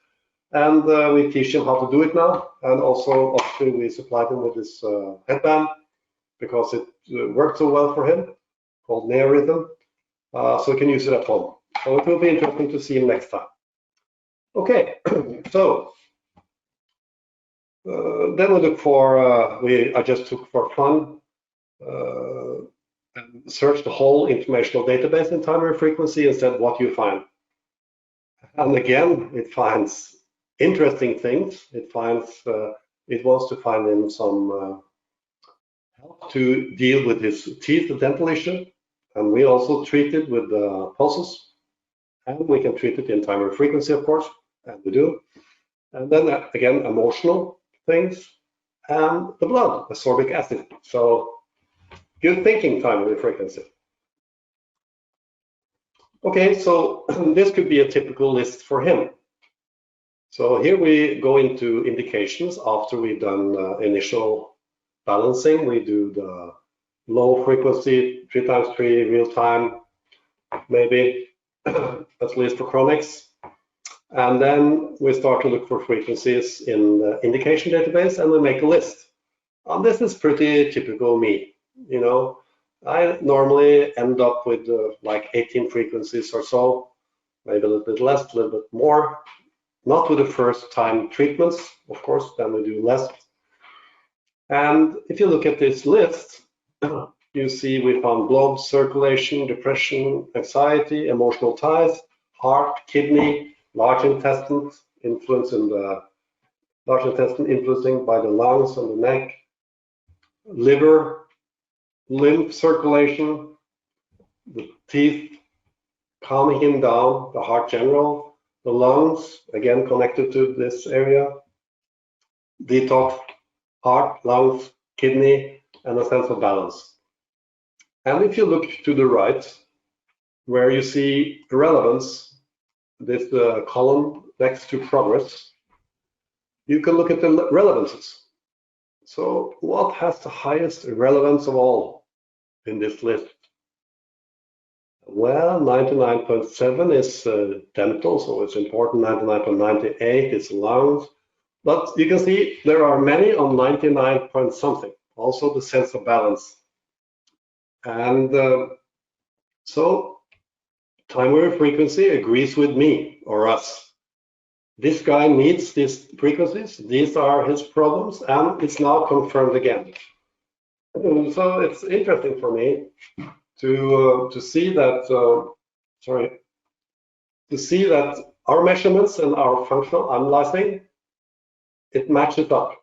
And we teach him how to do it now. And also, obviously, we supplied him with this headband because it worked so well for him, called Neo Rhythm. So he can use it at home. So it will be interesting to see him next time. Okay, so then we look for, I just took for fun, and searched the whole informational database in TimeWaverFreq and said, what do you find? And again, it finds interesting things. It wants to find in some help to deal with his teeth and dental issue. And we also treat it with pulses. And we can treat it in TimeWaverFreq, of course, and we do. And then again, emotional things and the blood, ascorbic acid. So good thinking, TimeWaverFreq. Okay, so this could be a typical list for him. So here we go into indications after we've done initial balancing. We do the low frequency, 3x3, real time, maybe, at least for chronics. And then we start to look for frequencies in the indication database and we make a list. And this is pretty typical me. You know, I normally end up with like 18 frequencies or so, maybe a little bit less, a little bit more. Not with the first time treatments, of course, then we do less. And if you look at this list, you see we found blood, circulation, depression, anxiety, emotional ties, heart, kidney, large intestine, influencing by the lungs and the neck, liver, lymph circulation, the teeth, calming him down, the heart general, the lungs, again connected to this area, detox, heart, lungs, kidney, and a sense of balance. And if you look to the right, where you see relevance, this column next to progress, you can look at the relevances. So what has the highest relevance of all in this list? Well, 99.7 is dental, so it's important. 99.98 is lungs. But you can see there are many on 99 point something, also the sense of balance. And so TimeWaverFreq agrees with me or us. This guy needs these frequencies, these are his problems, and it's now confirmed again. So it's interesting for me to see that our measurements and our functional analyzing, it matches up.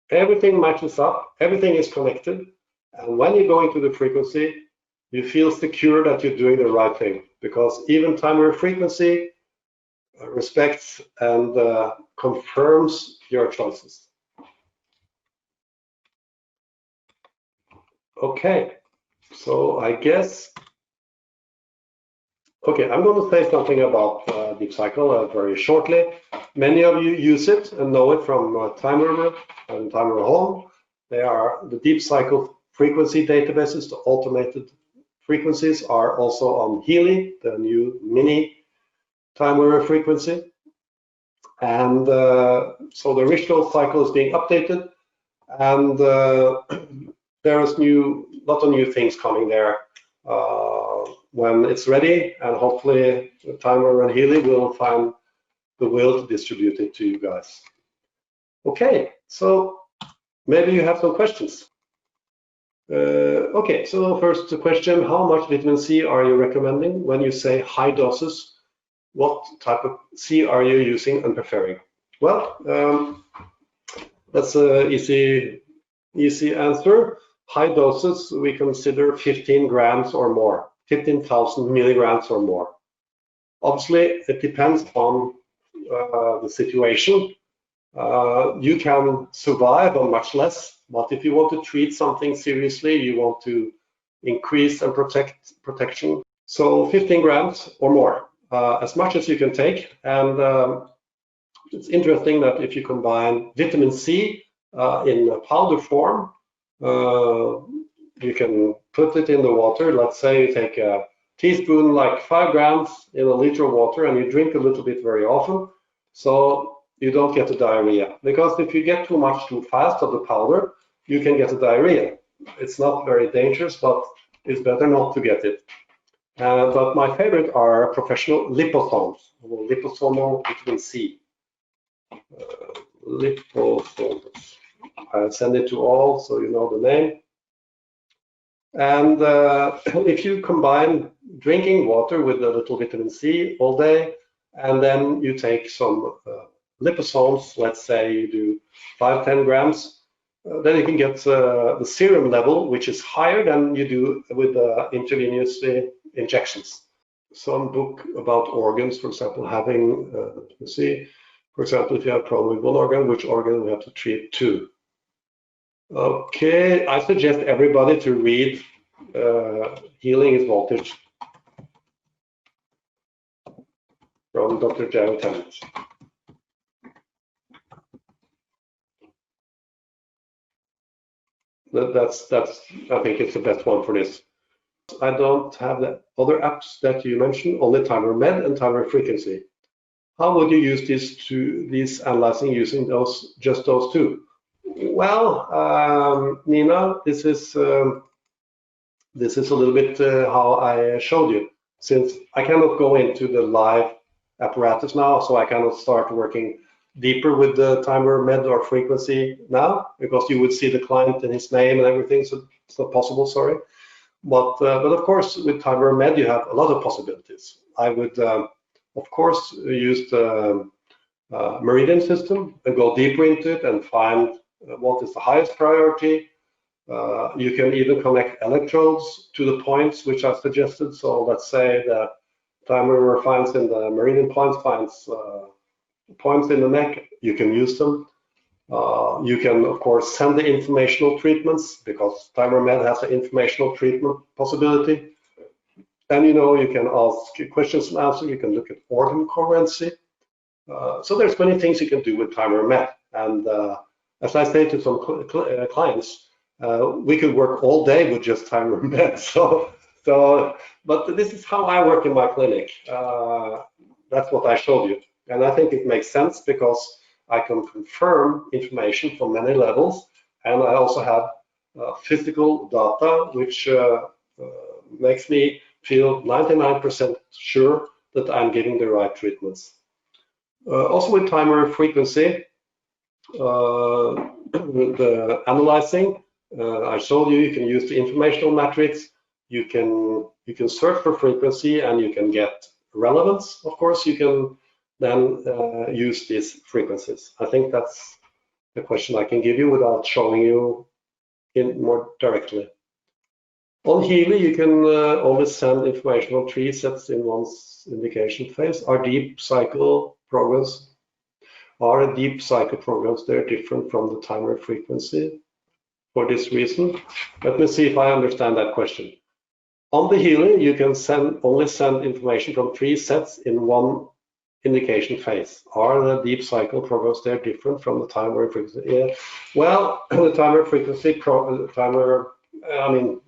Everything matches up, everything is connected, and when you go into the frequency, you feel secure that you're doing the right thing, because even TimeWaverFreq respects and confirms your choices. Okay, so I guess, okay, I'm going to say something about Deep Cycle very shortly. Many of you use it and know it from TimeWaver and TimeWaver Home. They are the Deep Cycle frequency databases, the automated frequencies are also on Healy, the new mini TimeWaver frequency. And so the original cycle is being updated, and there is lot of new things coming there when it's ready, and hopefully TimeWaver and Healy will find the will to distribute it to you guys. Okay, so maybe you have some questions. Okay, so first question, how much vitamin C are you recommending when you say high doses? What type of C are you using and preferring? Well, that's an easy answer. High doses, we consider 15 grams or more, 15,000 milligrams or more. Obviously, it depends on the situation. You can survive on much less, but if you want to treat something seriously, you want to increase and protection. So 15 grams or more, as much as you can take. And it's interesting that if you combine vitamin C in a powder form, you can put it in the water. Let's say you take a teaspoon, like 5 grams in a liter of water, and you drink a little bit very often, so you don't get a diarrhea. Because if you get too much too fast of the powder, you can get a diarrhea. It's not very dangerous, but it's better not to get it. But my favorite are professional liposomes, liposomal vitamin C. Liposomes. I'll send it to all so you know the name. And if you combine drinking water with a little vitamin C all day, and then you take some liposomes, let's say you do 5-10 grams, then you can get the serum level, which is higher than you do with intravenous injections. Some book about organs, for example, having, you see, for example, if you have problem with one organ, which organ we have to treat too. Okay, I suggest everybody to read Healing is Voltage from Dr. JanF. That's I think it's the best one for this. I don't have the other apps that you mentioned, only TimeWaverMed and TimeWaverFrequency. How would you use these analyzing using just those two? Well, Nina, this is a little bit how I showed you. Since I cannot go into the live apparatus now, so I cannot start working deeper with the TimeWaverMed or frequency now, because you would see the client and his name and everything, so it's not possible, sorry. But of course, with TimeWaverMed, you have a lot of possibilities. I would, of course, use the meridian system and go deeper into it and find what is the highest priority. You can even connect electrodes to the points which I suggested. So let's say the TimeWaver finds in the meridian points, finds points in the neck, you can use them. You can, of course, send the informational treatments, because TimeWaverMed has an informational treatment possibility. And you can ask questions and answers. You can look at organ congruency. So there's many things you can do with TimeWaverMed. And as I say to some clients, we could work all day with just TimeWaverMed. But this is how I work in my clinic. That's what I showed you. And I think it makes sense, because I can confirm information from many levels, and I also have physical data, which makes me feel 99% sure that I'm giving the right treatments. Also with TimeWaverFrequency, the analyzing, I showed you, you can use the informational matrix, you can search for frequency, and you can get relevance. Of course, you can then use these frequencies. I think that's the question I can give you without showing you in more directly. On Healy, you can always send informational tree sets in one's indication phase. Are deep cycle programs, they're different from the timer frequency for this reason? Let me see if I understand that question. On the Healy, you can only send information from 3 sets in one indication phase. Are the deep cycle programs there different from the timer frequency? Yeah. Well, the timer frequency, the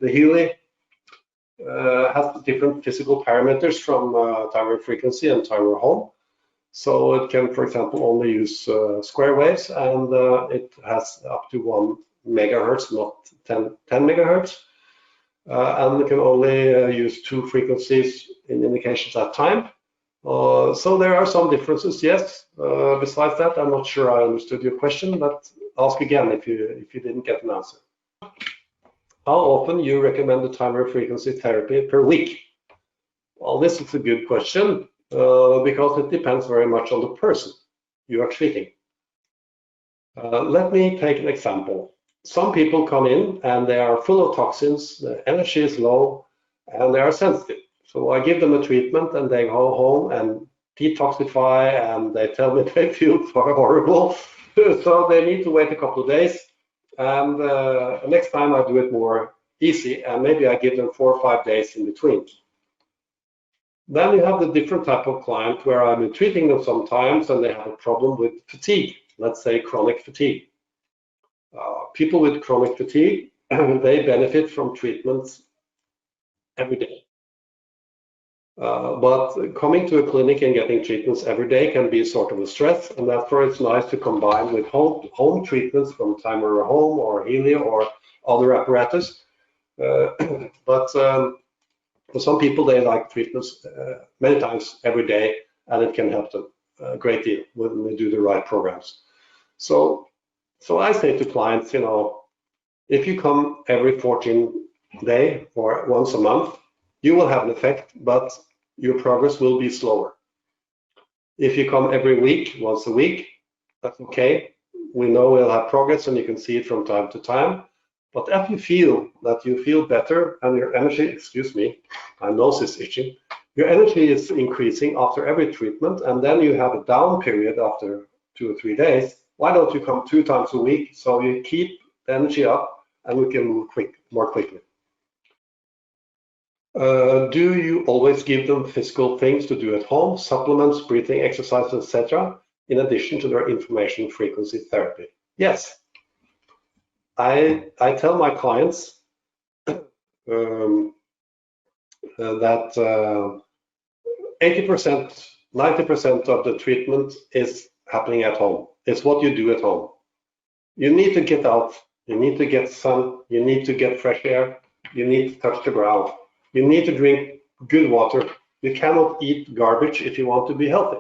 Healy has different physical parameters from TimeWave frequency and TimeWave home. So it can, for example, only use square waves, and it has up to 1 megahertz, not 10 megahertz. And it can only use 2 frequencies in indications at time. So there are some differences, yes. Besides that, I'm not sure I understood your question, but ask again if you didn't get an answer. How often you recommend the TimeWave frequency therapy per week? Well, this is a good question because it depends very much on the person you are treating. Let me take an example. Some people come in and they are full of toxins, the energy is low, and they are sensitive. So I give them a treatment and they go home and detoxify, and they tell me they feel horrible. So they need to wait a couple of days. And next time I do it more easy, and maybe I give them 4 or 5 days in between. Then you have the different type of client where I've been treating them sometimes and they have a problem with fatigue, let's say chronic fatigue. People with chronic fatigue, they benefit from treatments every day. But coming to a clinic and getting treatments every day can be sort of a stress, and that's where it's nice to combine with home treatments from TimeWaver Home or Healy or other apparatus. But for some people, they like treatments many times every day, and it can help them a great deal when they do the right programs. So I say to clients, you know, if you come every 14 day or once a month, you will have an effect, but your progress will be slower. If you come every week, once a week, that's okay. We know we'll have progress and you can see it from time to time. But if you feel that you feel better and your energy, excuse me, my nose is itching, your energy is increasing after every treatment, and then you have a down period after 2 or 3 days, why don't you come 2 times a week so you keep the energy up and we can move more quickly? Do you always give them physical things to do at home, supplements, breathing exercises, etc., in addition to their information frequency therapy? Yes. I tell my clients that 80%, 90% of the treatment is happening at home. It's what you do at home. You need to get out, you need to get sun, you need to get fresh air, you need to touch the ground, you need to drink good water. You cannot eat garbage if you want to be healthy.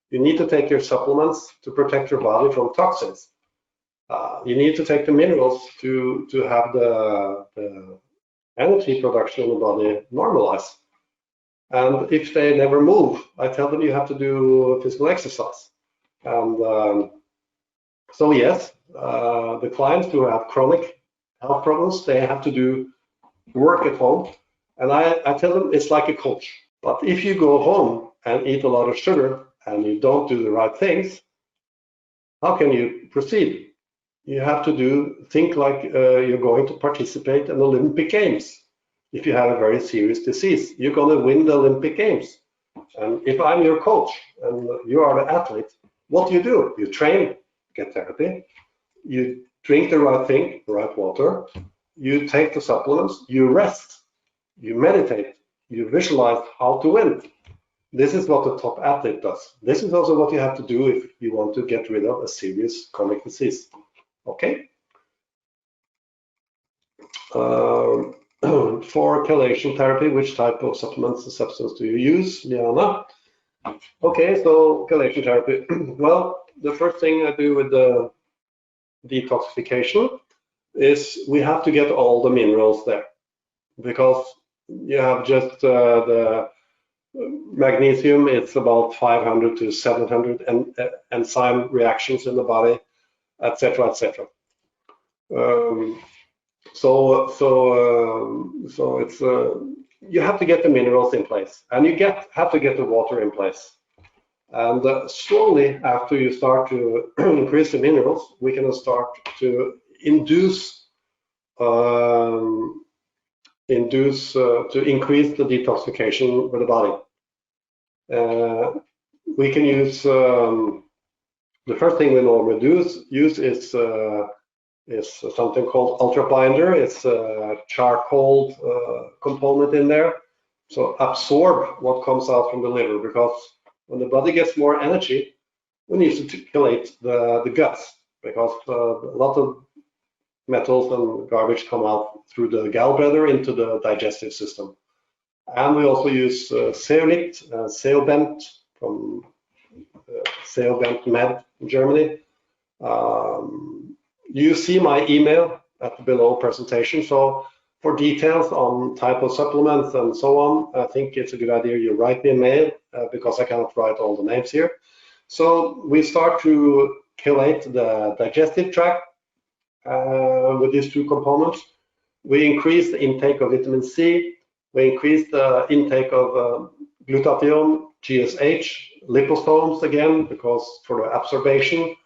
You need to take your supplements to protect your body from toxins. You need to take the minerals to have the energy production in the body normalize. And if they never move, I tell them you have to do physical exercise. And so yes, the clients who have chronic health problems, they have to do work at home. And I tell them it's like a coach. But if you go home and eat a lot of sugar and you don't do the right things, how can you proceed? You have to think like you're going to participate in Olympic Games. If you have a very serious disease, you're going to win the Olympic Games. And if I'm your coach and you are the athlete, what do? You train, get therapy, you drink the right thing, the right water, you take the supplements, you rest, you meditate, you visualize how to win. This is what the top athlete does. This is also what you have to do if you want to get rid of a serious chronic disease. Okay. For chelation therapy, which type of supplements and substance do you use, Liana? Okay, so chelation therapy. Well, the first thing I do with the detoxification is we have to get all the minerals there, because you have just the magnesium, it's about 500 to 700 enzyme reactions in the body, etc., etc. So it's you have to get the minerals in place, and you have to get the water in place. And slowly, after you start to increase the minerals, we can start to induce to increase the detoxification of the body. We can use the first thing we normally use is is something called ultra binder. It's a charcoal component in there. So absorb what comes out from the liver, because when the body gets more energy, we need to chelate the guts, because a lot of metals and garbage come out through the gallbladder into the digestive system. And we also use zeolite, zeobent from zeobent med in Germany. You see my email at the below presentation. So for details on type of supplements and so on, I think it's a good idea you write me a mail because I cannot write all the names here. So we start to chelate the digestive tract with these two components. We increase the intake of vitamin C. We increase the intake of glutathione, GSH, liposomes again, because for the absorption.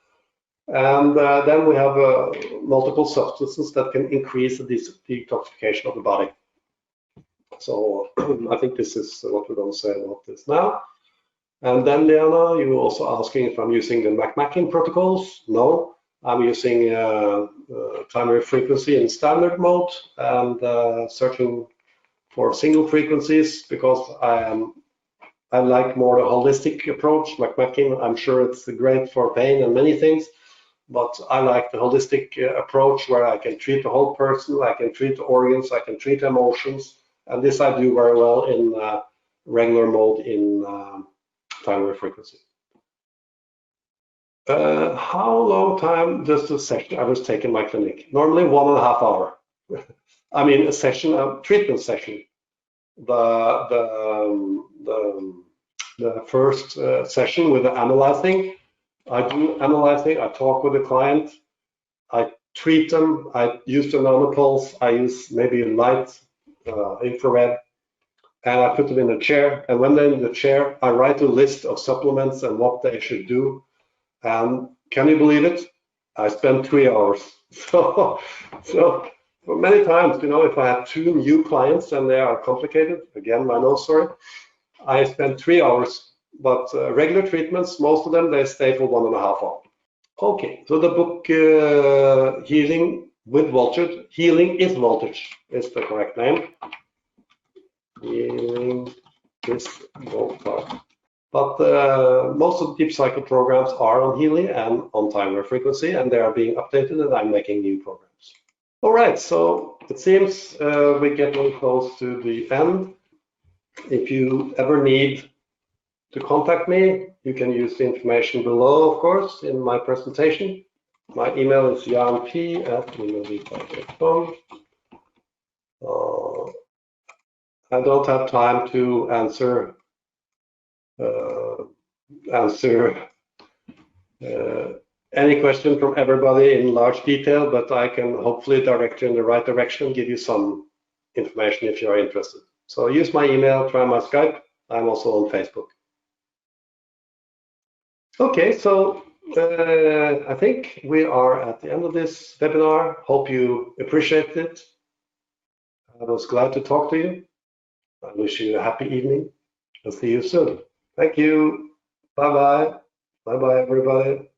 And then we have multiple substances that can increase the detoxification of the body. So I think this is what we're going to say about this now. And then, Liana, you were also asking if I'm using the McMackin protocols. No, I'm using TimeWave frequency in standard mode and searching for single frequencies, because I like more the holistic approach. McMackin, I'm sure it's great for pain and many things, but I like the holistic approach where I can treat the whole person, I can treat the organs, I can treat emotions, and this I do very well in regular mode in TimeWave frequency. How long time does the session average take in my clinic? Normally 1.5 hours. I mean, a session, a treatment session. The first session with the analyzing, I do analyzing, I talk with the client, I treat them, I use the nanopulse, I use maybe light, infrared, and I put them in a chair. And when they're in the chair, I write a list of supplements and what they should do. And can you believe it? I spent 3 hours. So for many times, you know, if I have 2 new clients and they are complicated, again, my nose story, I spent 3 hours. But regular treatments, most of them, they stay for 1.5 hours. Okay, so the book Healing with Voltage, Healing is Voltage is the correct name. Healing is Voltage. But most of the deep cycle programs are on Healy and on TimeWave frequency, and they are being updated, and I'm making new programs. All right, so it seems we get very close to the end. If you ever need to contact me, you can use the information below, of course, in my presentation. My email is janp@innovipa.com. I don't have time to answer any question from everybody in large detail, but I can hopefully direct you in the right direction, give you some information if you are interested. So use my email, try my Skype. I'm also on Facebook. Okay, so I think we are at the end of this webinar. Hope you appreciate it. I was glad to talk to you. I wish you a happy evening. I'll see you soon. Thank you. Bye-bye. Bye-bye, everybody.